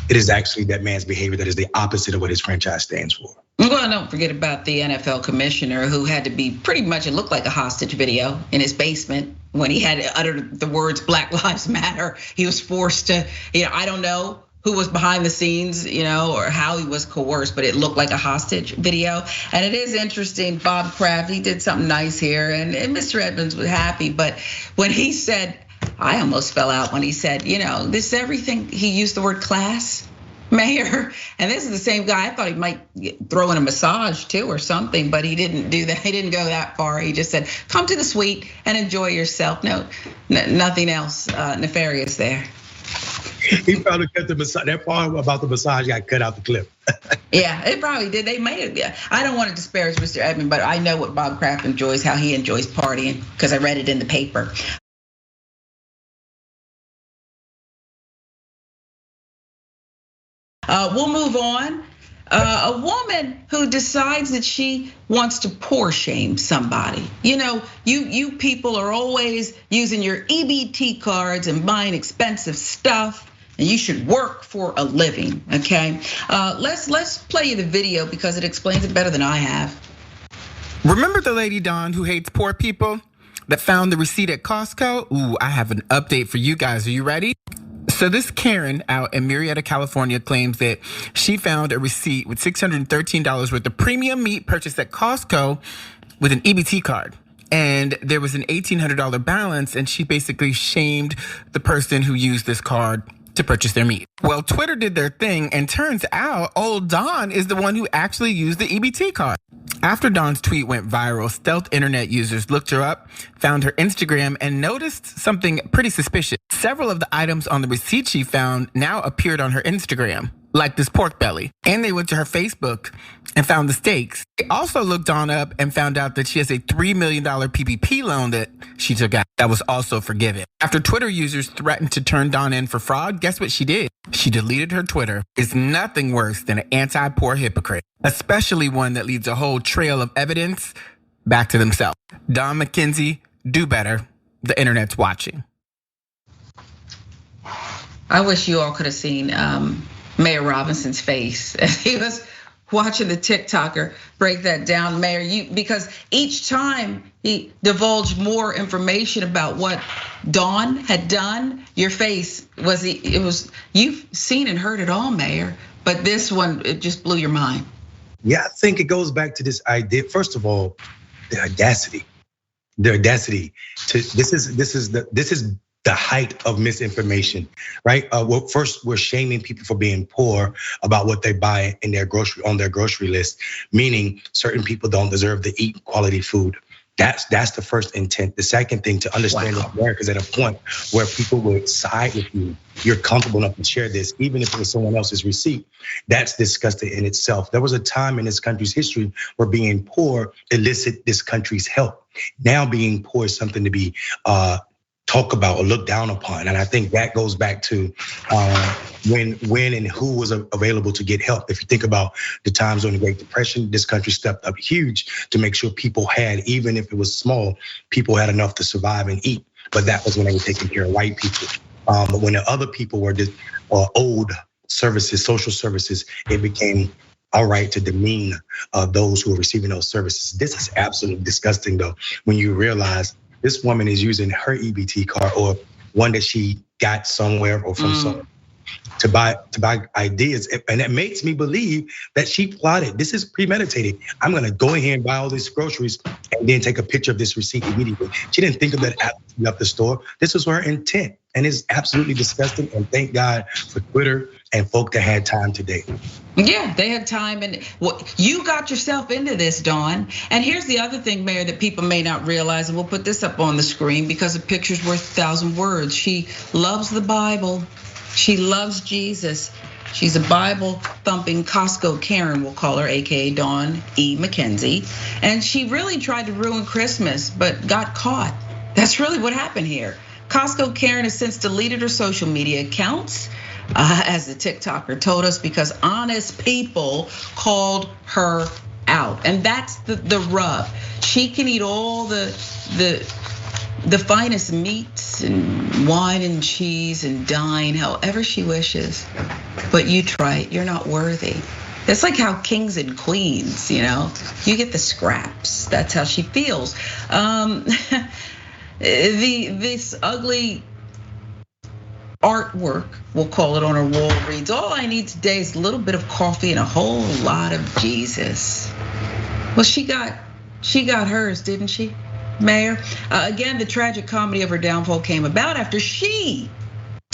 it is actually that man's behavior that is the opposite of what his franchise stands for. Well, don't forget about the NFL commissioner, who had to be pretty much, it looked like a hostage video in his basement when he had uttered the words Black Lives Matter. He was forced to, I don't know who was behind the scenes, or how he was coerced, but it looked like a hostage video. And it is interesting, Bob Kraft, he did something nice here, and Mr. Edmonds was happy. But when he said, I almost fell out when he said, this everything, he used the word class. Mayor, and this is the same guy. I thought he might throw in a massage too or something, but he didn't do that. He didn't go that far. He just said, "Come to the suite and enjoy yourself." No, nothing else nefarious there. He probably cut the massage. That part about the massage got cut out the clip. Yeah, it probably did. They made it. Yeah. I don't want to disparage Mr. Edmond, but I know what Bob Kraft enjoys, how he enjoys partying, because I read it in the paper. We'll move on. A woman who decides that she wants to poor shame somebody. You know, you people are always using your EBT cards and buying expensive stuff, and you should work for a living, okay? Let's play you the video because it explains it better than I have. Remember the lady, Dawn, who hates poor people that found the receipt at Costco? Ooh, I have an update for you guys. Are you ready? So this Karen out in Murrieta, California claims that she found a receipt with $613 worth of premium meat purchased at Costco with an EBT card. And there was an $1,800 balance, and she basically shamed the person who used this card to purchase their meat. Well, Twitter did their thing, and turns out old Dawn is the one who actually used the EBT card. After Dawn's tweet went viral, stealth internet users looked her up, found her Instagram, and noticed something pretty suspicious. Several of the items on the receipt she found now appeared on her Instagram, like this pork belly. And they went to her Facebook and found the steaks. They also looked Dawn up and found out that she has a $3 million PPP loan that she took out that was also forgiven. After Twitter users threatened to turn Dawn in for fraud, guess what she did? She deleted her Twitter. It's nothing worse than an anti-poor hypocrite, especially one that leads a whole trail of evidence back to themselves. Don McKenzie, do better. The internet's watching. I wish you all could have seen Mayor Robinson's face as he was watching the TikToker break that down. Mayor, because each time he divulged more information about what Dawn had done, your face was, you've seen and heard it all, Mayor, but this one, it just blew your mind. Yeah, I think it goes back to this idea. First of all, the audacity to this is the height of misinformation, right? Well, first we're shaming people for being poor about what they buy in on their grocery list, meaning certain people don't deserve to eat quality food. That's the first intent. The second thing, to understand that America's at a point where people will side with you. You're comfortable enough to share this, even if it was someone else's receipt. That's disgusting in itself. There was a time in this country's history where being poor elicited this country's help. Now being poor is something to be talk about or look down upon. And I think that goes back to when and who was available to get help. If you think about the times during the Great Depression, this country stepped up huge to make sure people had, even if it was small, people had enough to survive and eat. But that was when they were taking care of white people. But when the other people were owed services, social services, it became all right to demean those who are receiving those services. This is absolutely disgusting, though, when you realize this woman is using her EBT card or one that she got somewhere or from somewhere to buy ideas. And it makes me believe that she plotted. This is premeditated. I'm gonna go in here and buy all these groceries and then take a picture of this receipt immediately. She didn't think of that after she left the store. This was her intent. And it's absolutely disgusting. And thank God for Twitter and folk that had time today. Yeah, they had time, and you got yourself into this, Dawn. And here's the other thing, Mayor, that people may not realize, and we'll put this up on the screen because a picture's worth 1,000 words. She loves the Bible. She loves Jesus. She's a Bible-thumping Costco Karen, we'll call her, AKA Dawn E. McKenzie. And she really tried to ruin Christmas, but got caught. That's really what happened here. Costco Karen has since deleted her social media accounts, as the TikToker told us, because honest people called her out. And that's the rub. She can eat all the finest meats and wine and cheese and dine however she wishes. But you try it, you're not worthy. It's like how kings and queens, you get the scraps. That's how she feels. This ugly artwork, we'll call it, on her wall reads, "All I need today is a little bit of coffee and a whole lot of Jesus." Well, she got hers, didn't she, Mayor? Again, the tragic comedy of her downfall came about after she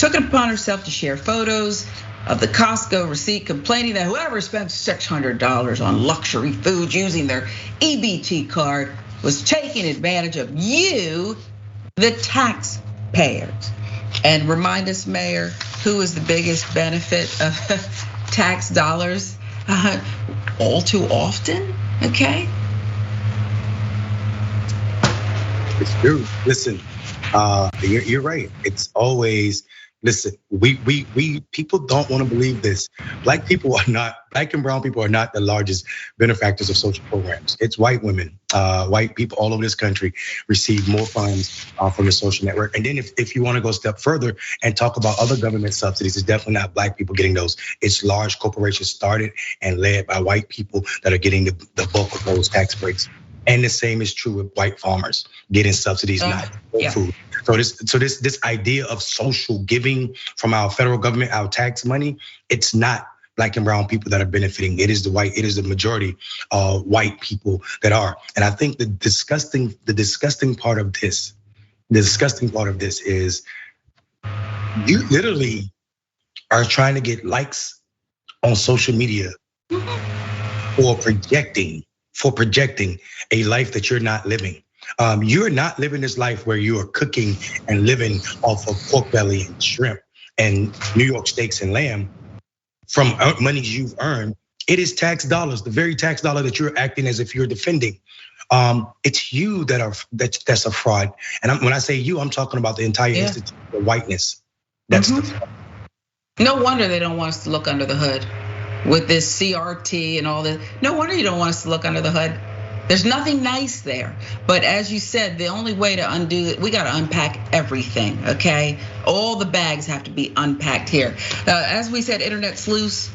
took it upon herself to share photos of the Costco receipt, complaining that whoever spent $600 on luxury foods using their EBT card was taking advantage of you, the taxpayers. And remind us, Mayor, who is the biggest benefit of tax dollars all too often, okay? It's true. Listen, you're right. It's always, listen, we people don't want to believe this. Black and brown people are not the largest benefactors of social programs. It's white women, white people all over this country receive more funds from the social network. And then if you want to go a step further and talk about other government subsidies, it's definitely not black people getting those. It's large corporations started and led by white people that are getting the bulk of those tax breaks. And the same is true with white farmers getting subsidies, not food. So this idea of social giving from our federal government, our tax money, it's not black and brown people that are benefiting. It is the majority of white people that are. And I think the disgusting part of this is you literally are trying to get likes on social media for projecting a life that you're not living. You're not living this life where you are cooking and living off of pork belly and shrimp and New York steaks and lamb from money you've earned. It is tax dollars, the very tax dollar that you're acting as if you're defending. It's you that's a fraud. And when I say you, I'm talking about the entire institute of whiteness. That's the fraud. No wonder they don't want us to look under the hood with this CRT and all this. No wonder you don't want us to look under the hood. There's nothing nice there. But as you said, the only way to undo it, we got to unpack everything, okay? All the bags have to be unpacked here. As we said, internet sleuths,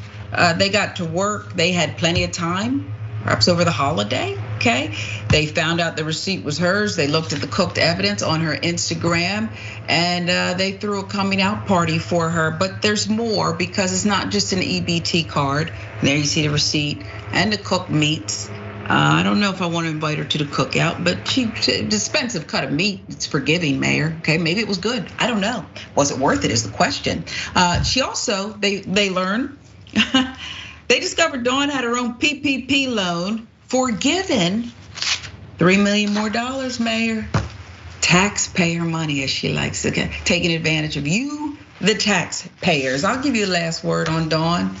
they got to work. They had plenty of time, perhaps over the holiday, okay? They found out the receipt was hers. They looked at the cooked evidence on her Instagram, and they threw a coming out party for her. But there's more, because it's not just an EBT card. There you see the receipt and the cooked meats. I don't know if I want to invite her to the cookout, but she expensive cut of meat. It's forgiving, Mayor. Okay, maybe it was good. I don't know. Was it worth it is the question. She also, they learned, they discovered Dawn had her own PPP loan forgiven. $3 million more, Mayor. Taxpayer money, as she likes to get, taking advantage of you, the taxpayers. I'll give you the last word on Dawn.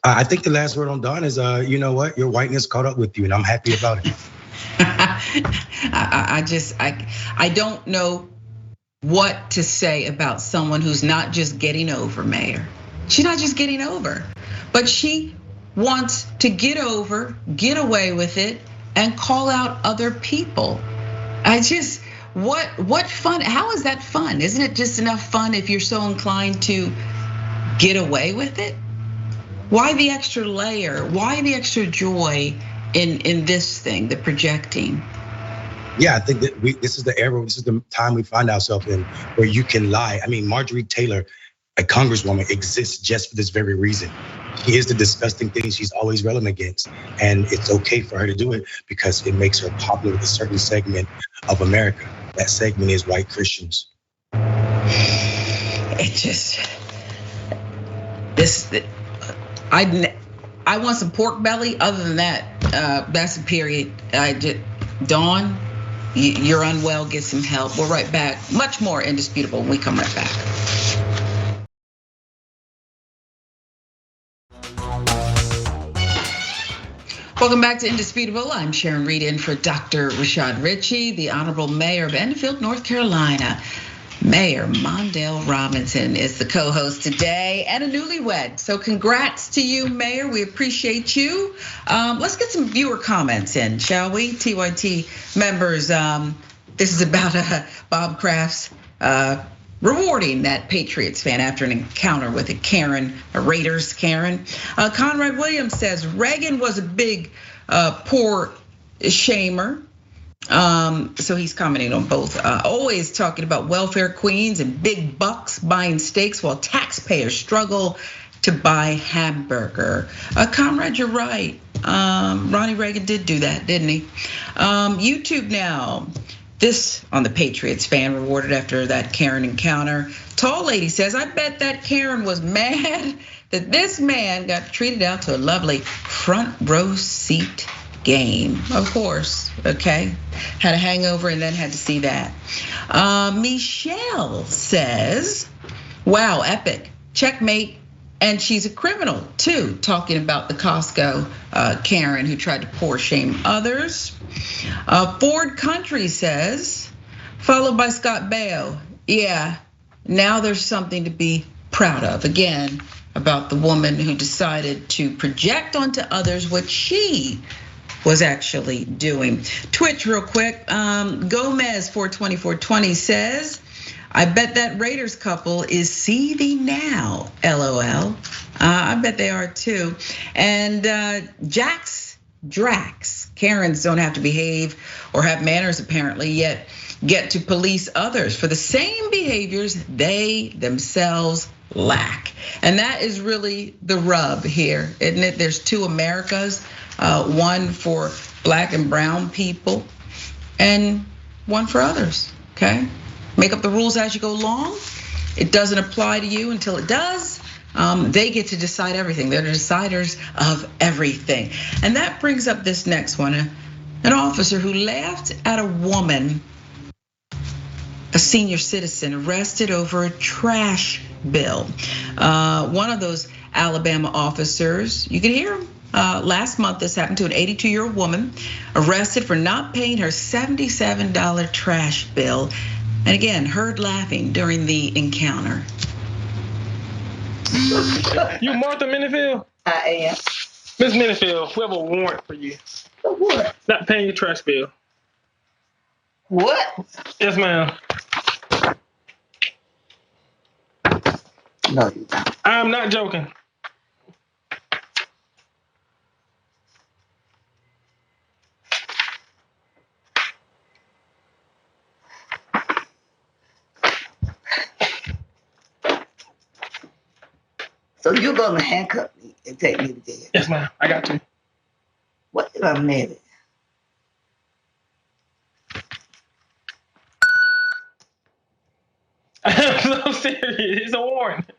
I think the last word on Dawn is, you know what? Your whiteness caught up with you, and I'm happy about it. I don't know what to say about someone who's not just getting over, Mayor. She's not just getting over, but she wants to get over, get away with it, and call out other people. What fun? How is that fun? Isn't it just enough fun if you're so inclined to get away with it? Why the extra layer? Why the extra joy in this thing, the projecting? Yeah, I think that this is the era, this is the time we find ourselves in where you can lie. I mean, Marjorie Taylor, a congresswoman, exists just for this very reason. She is the disgusting thing she's always relevant against. And it's okay for her to do it because it makes her popular with a certain segment of America. That segment is white Christians. I want some pork belly. Other than that, that's a period. Dawn, you're unwell, get some help. We're right back. Much more Indisputable when we come right back. Welcome back to Indisputable. I'm Sharon Reed in for Dr. Rashad Richey, the Honorable Mayor of Enfield, North Carolina. Mayor Mondale Robinson is the co-host today and a newlywed. So congrats to you, Mayor. We appreciate you. Let's get some viewer comments in, shall we? TYT members, this is about Bob Kraft's rewarding that Patriots fan after an encounter with a Karen, a Raiders Karen. Conrad Williams says Reagan was a big poor shamer. So he's commenting on both. Always talking about welfare queens and big bucks buying steaks while taxpayers struggle to buy hamburger. Conrad, you're right. Ronnie Reagan did do that, didn't he? YouTube now. This on the Patriots fan rewarded after that Karen encounter. Tall lady says, I bet that Karen was mad that this man got treated out to a lovely front row seat game. Of course, okay. Had a hangover and then had to see that. Michelle says, wow, epic, checkmate. And she's a criminal too, talking about the Costco Karen who tried to poor shame others. Ford Country says, followed by Scott Baio. Yeah, now there's something to be proud of. Again, about the woman who decided to project onto others what she was actually doing. Twitch real quick, Gomez 420 says, I bet that Raiders couple is seething now, LOL. I bet they are too. And Drax, Karens don't have to behave or have manners apparently, yet get to police others for the same behaviors they themselves lack. And that is really the rub here, isn't it? There's two Americas, one for black and brown people and one for others, okay? Make up the rules as you go along. It doesn't apply to you until it does. They get to decide everything. They're the deciders of everything. And that brings up this next one. An officer who laughed at a woman, a senior citizen, arrested over a trash bill. One of those Alabama officers, you can hear him. Last month, this happened to an 82-year-old woman arrested for not paying her $77 trash bill. And again, heard laughing during the encounter. You Martha Minifield? I am. Miss Minifield, we have a warrant for you. For what? Not paying your trash bill. What? Yes, ma'am. No, you don't. I'm not joking. So you're gonna handcuff me and take me to jail? Yes, ma'am. I got to. What did I marry? I'm so serious. It's a warrant.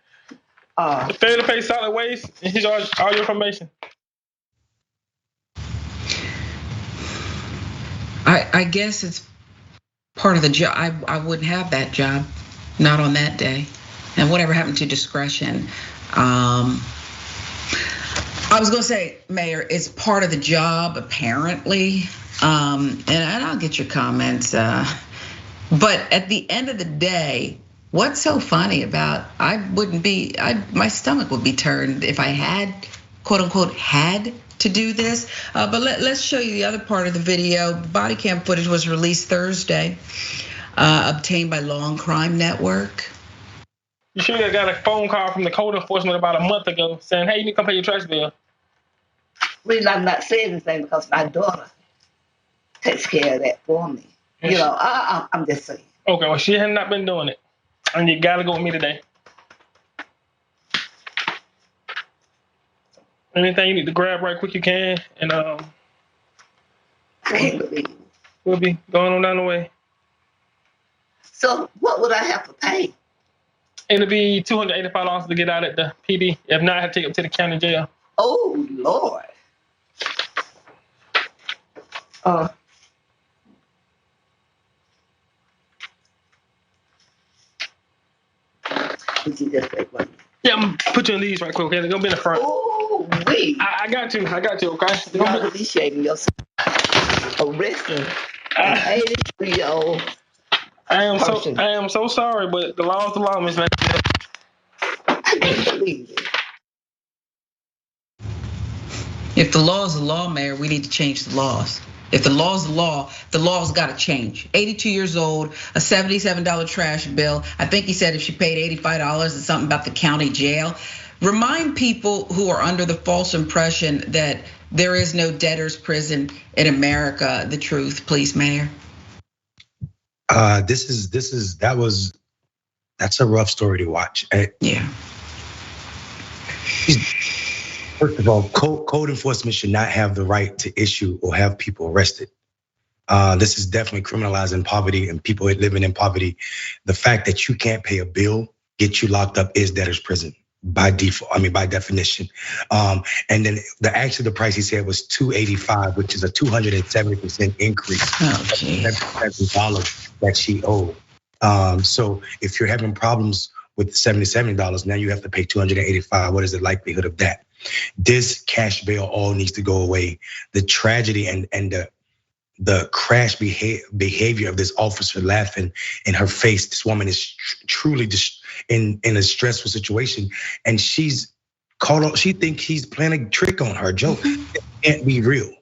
Failure to pay solid waste and here's all your information. I guess it's part of the job. I wouldn't have that job, not on that day. And whatever happened to discretion. I was gonna say, Mayor, it's part of the job, apparently. And I'll get your comments. But at the end of the day, what's so funny about, my stomach would be turned if I had, quote unquote, had to do this. But let's show you the other part of the video. Body cam footage was released Thursday, obtained by Law and Crime Network. You sure you got a phone call from the code enforcement about a month ago saying, hey, you need to come pay your trash bill? Reason I'm not saying anything because my daughter takes care of that for me. You know, I'm just saying. Okay, well, she has not been doing it. And you gotta go with me today. Anything you need to grab right quick you can, and I can't believe it. We'll be going on down the way. So what would I have to pay? It'll be $285 to get out at the PD. If not, I have to take it to the county jail. Oh, Lord. Did you just take one? Yeah, I'm gonna put you in these right quick, okay? They're gonna be in the front. Oh, wait. I got you, okay? You're gonna be shaving yourself. Arresting an 83-year-old. I am so sorry, but the law is the law, Miss Megan. I can't believe it. If the law is the law, Mayor, we need to change the laws. If the law is the law's got to change. 82 years old, a $77 trash bill. I think he said if she paid $85, it's something about the county jail. Remind people who are under the false impression that there is no debtor's prison in America the truth, please, Mayor. That's a rough story to watch. Yeah. First of all, code enforcement should not have the right to issue or have people arrested. This is definitely criminalizing poverty and people living in poverty. The fact that you can't pay a bill get you locked up is debtor's prison by default. I mean, by definition. And then the price he said was $285, which is a 270% increase. Oh, geez. $77 that she owed. So if you're having problems with $77, now you have to pay $285. What is the likelihood of that? This cash bail all needs to go away. The tragedy and the crash behavior of this officer laughing in her face. This woman is truly just in a stressful situation, and she's caught up. She thinks he's playing a trick on her. Joe, it can't be real.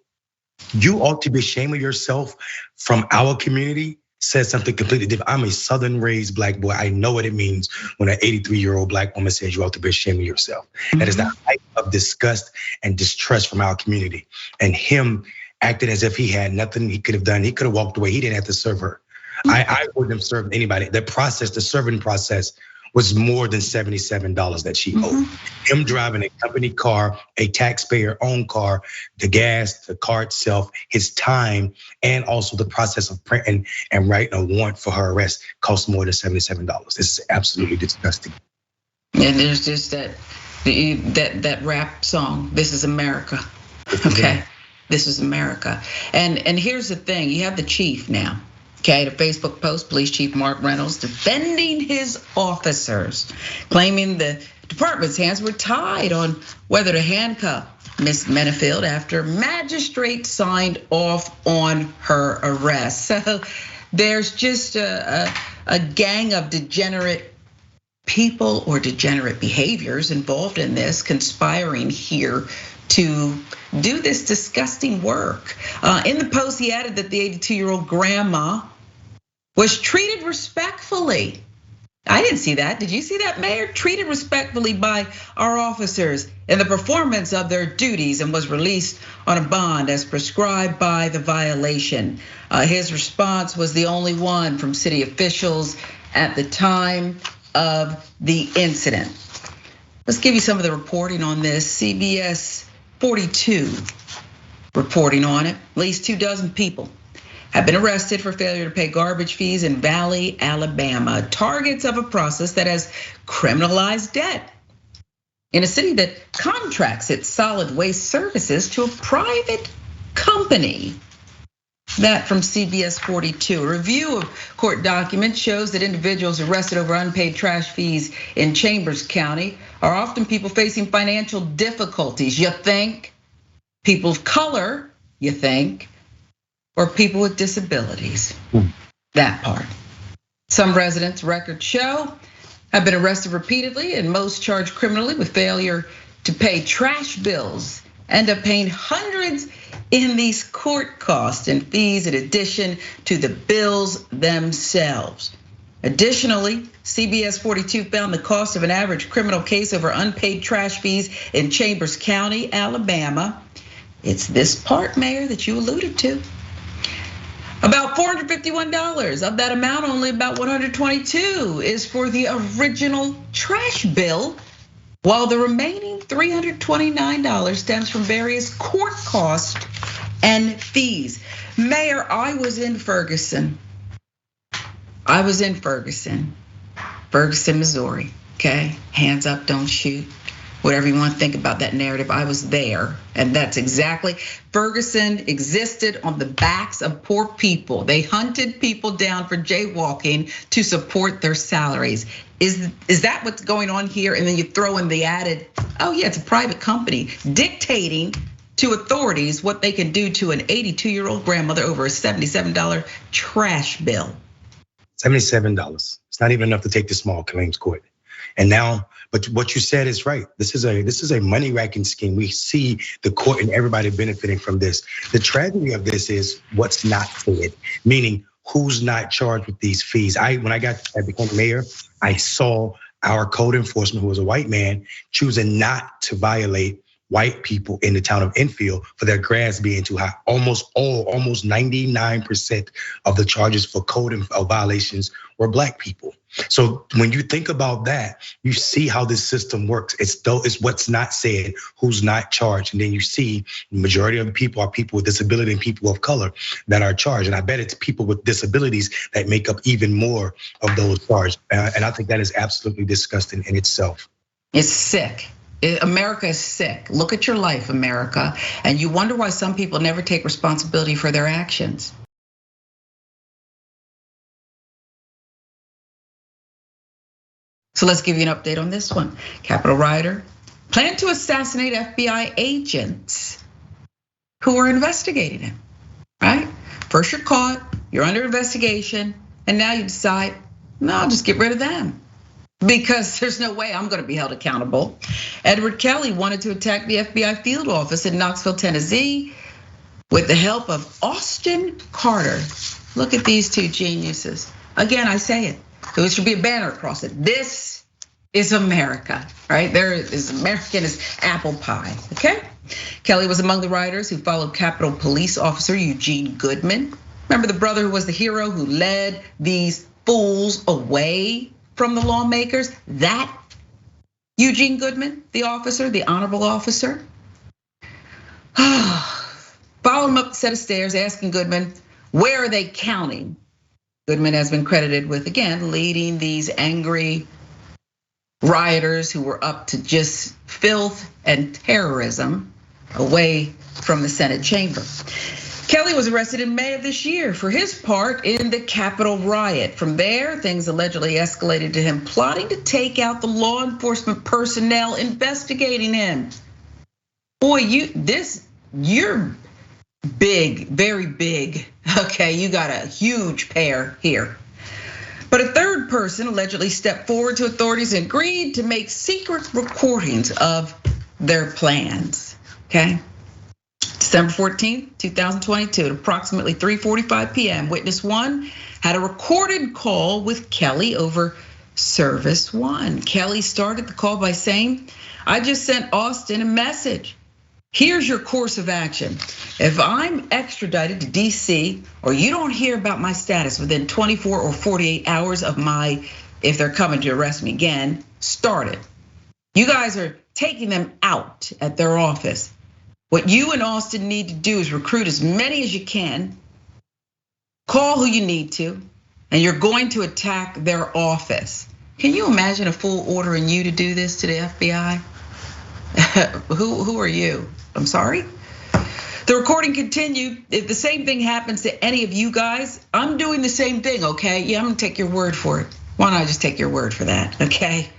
You ought to be ashamed of yourself. From our community says something completely different. I'm a Southern raised black boy. I know what it means when an 83-year-old black woman says you ought to be ashamed of yourself. That is the height of disgust and distrust from our community. And him acted as if he had nothing he could have done. He could have walked away. He didn't have to serve her. I wouldn't have served anybody. The serving process was more than $77 that she owed. Him driving a company car, a taxpayer-owned car, the gas, the car itself, his time, and also the process of printing and writing a warrant for her arrest cost more than $77. This is absolutely disgusting. And there's just that rap song, "This is America." Okay. This is America. And here's the thing, you have the chief now. Okay, the Facebook post, Police Chief Mark Reynolds defending his officers, claiming the department's hands were tied on whether to handcuff Miss Menefield after magistrate signed off on her arrest. So there's just a gang of degenerate people or degenerate behaviors involved in this, conspiring here to do this disgusting work. In the post, he added that the 82-year-old grandma was treated respectfully. I didn't see that. Did you see that, Mayor? Treated respectfully by our officers in the performance of their duties and was released on a bond as prescribed by the violation. His response was the only one from city officials at the time of the incident. Let's give you some of the reporting on this. CBS 42 reporting on it. At least 24 people have been arrested for failure to pay garbage fees in Valley, Alabama, targets of a process that has criminalized debt in a city that contracts its solid waste services to a private company. That from CBS 42. A review of court documents shows that individuals arrested over unpaid trash fees in Chambers County are often people facing financial difficulties, you think? People of color, you think? Or people with disabilities, that part. Some residents, records show, have been arrested repeatedly and most charged criminally with failure to pay trash bills, end up paying hundreds in these court costs and fees in addition to the bills themselves. Additionally, CBS 42 found the cost of an average criminal case over unpaid trash fees in Chambers County, Alabama. It's this part, Mayor, that you alluded to. About $451 of that amount, only about $122 is for the original trash bill, while the remaining $329 stems from various court costs and fees. Mayor, I was in Ferguson, Missouri, okay? Hands up, don't shoot. Whatever you want to think about that narrative, I was there. And that's exactly, Ferguson existed on the backs of poor people. They hunted people down for jaywalking to support their salaries. Is that what's going on here? And then you throw in the added, oh yeah, it's a private company dictating to authorities what they can do to an 82-year-old grandmother over a $77 trash bill. $77. It's not even enough to take to small claims court. And now, but what you said is right. This is a money racking scheme. We see the court and everybody benefiting from this. The tragedy of this is what's not said, meaning who's not charged with these fees. I became mayor, I saw our code enforcement, who was a white man, choosing not to violate white people in the town of Enfield for their grads being too high. Almost 99% of the charges for code violations were black people. So when you think about that, you see how this system works. It's what's not said, who's not charged. And then you see the majority of the people are people with disability and people of color that are charged. And I bet it's people with disabilities that make up even more of those charged. And I think that is absolutely disgusting in itself. It's sick. America is sick. Look at your life, America. And you wonder why some people never take responsibility for their actions. So let's give you an update on this one. Capitol rioter planned to assassinate FBI agents who were investigating him, right? First you're caught, you're under investigation, and now you decide, no, I'll just get rid of them because there's no way I'm gonna be held accountable. Edward Kelly wanted to attack the FBI field office in Knoxville, Tennessee with the help of Austin Carter. Look at these two geniuses. Again, I say it. There should be a banner across it. This is America, right? There is American as apple pie, okay? Kelly was among the rioters who followed Capitol Police Officer Eugene Goodman. Remember the brother who was the hero who led these fools away from the lawmakers? That Eugene Goodman, the officer, the honorable officer. Followed him up the set of stairs, asking Goodman, where are they counting? Goodman has been credited with, again, leading these angry rioters who were up to just filth and terrorism away from the Senate chamber. Kelly was arrested in May of this year for his part in the Capitol riot. From there, things allegedly escalated to him plotting to take out the law enforcement personnel investigating him. Boy, you're big, very big. Okay, you got a huge pair here. But a third person allegedly stepped forward to authorities and agreed to make secret recordings of their plans, okay? December 14th, 2022, at approximately 3:45 p.m., witness one had a recorded call with Kelly over service one. Kelly started the call by saying, I just sent Austin a message. Here's your course of action. If I'm extradited to DC or you don't hear about my status within 24 or 48 hours of if they're coming to arrest me again, start it. You guys are taking them out at their office. What you and Austin need to do is recruit as many as you can, call who you need to, and you're going to attack their office. Can you imagine a fool ordering you to do this to the FBI? Who are you? I'm sorry. The recording continued. If the same thing happens to any of you guys, I'm doing the same thing, okay? Yeah, I'm gonna take your word for it. Why don't I just take your word for that, okay?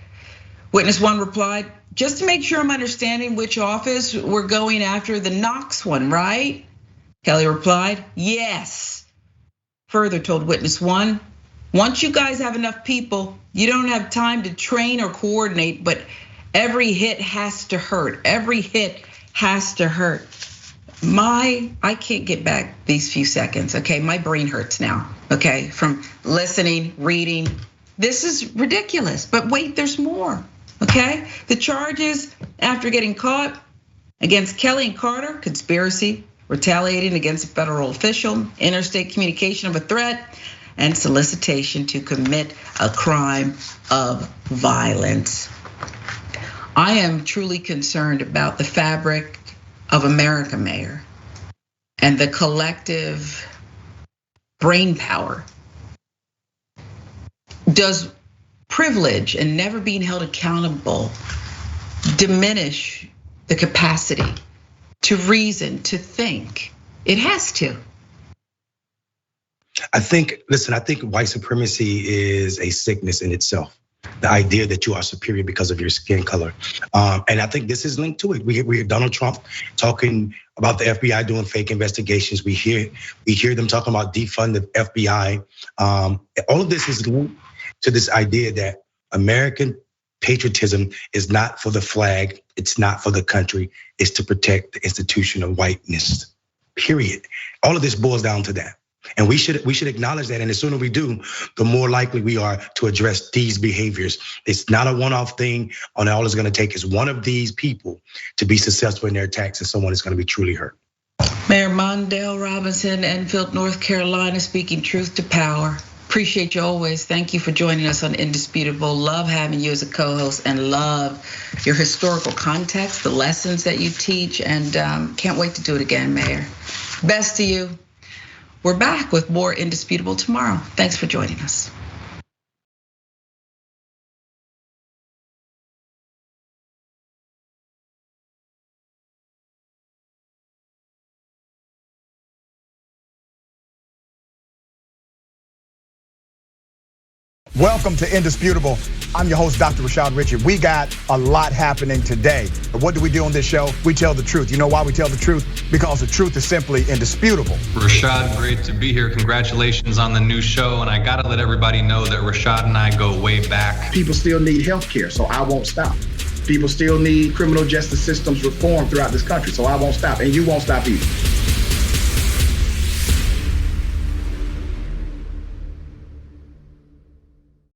Witness one replied, just to make sure I'm understanding which office we're going after, the Knox one, right? Kelly replied, yes. Further told witness one, once you guys have enough people, you don't have time to train or coordinate, but every hit has to hurt. Every hit has to hurt. I can't get back these few seconds, okay? My brain hurts now, okay? From listening, reading. This is ridiculous, but wait, there's more, okay? The charges after getting caught against Kelly and Carter, conspiracy, retaliating against a federal official, interstate communication of a threat, and solicitation to commit a crime of violence. I am truly concerned about the fabric of America, Mayor, and the collective brain power. Does privilege and never being held accountable diminish the capacity to reason, to think? It has to. I think white supremacy is a sickness in itself. The idea that you are superior because of your skin color. And I think this is linked to it. We hear Donald Trump talking about the FBI doing fake investigations. We hear them talking about defund the FBI. All of this is linked to this idea that American patriotism is not for the flag, it's not for the country, it's to protect the institution of whiteness, period. All of this boils down to that. And we should acknowledge that, and the sooner we do, the more likely we are to address these behaviors. It's not a one-off thing, and all it's gonna take is one of these people to be successful in their attacks, and someone is gonna be truly hurt. Mayor Mondale Robinson, Enfield, North Carolina, speaking truth to power. Appreciate you always. Thank you for joining us on Indisputable. Love having you as a co-host and love your historical context, the lessons that you teach, and can't wait to do it again, Mayor. Best to you. We're back with more Indisputable tomorrow. Thanks for joining us. Welcome to Indisputable. I'm your host, Dr. Rashad Richey. We got a lot happening today. What do we do on this show? We tell the truth. You know why we tell the truth? Because the truth is simply indisputable. Rashad, great to be here. Congratulations on the new show. And I gotta let everybody know that Rashad and I go way back. People still need health care, so I won't stop. People still need criminal justice systems reform throughout this country, so I won't stop. And you won't stop either.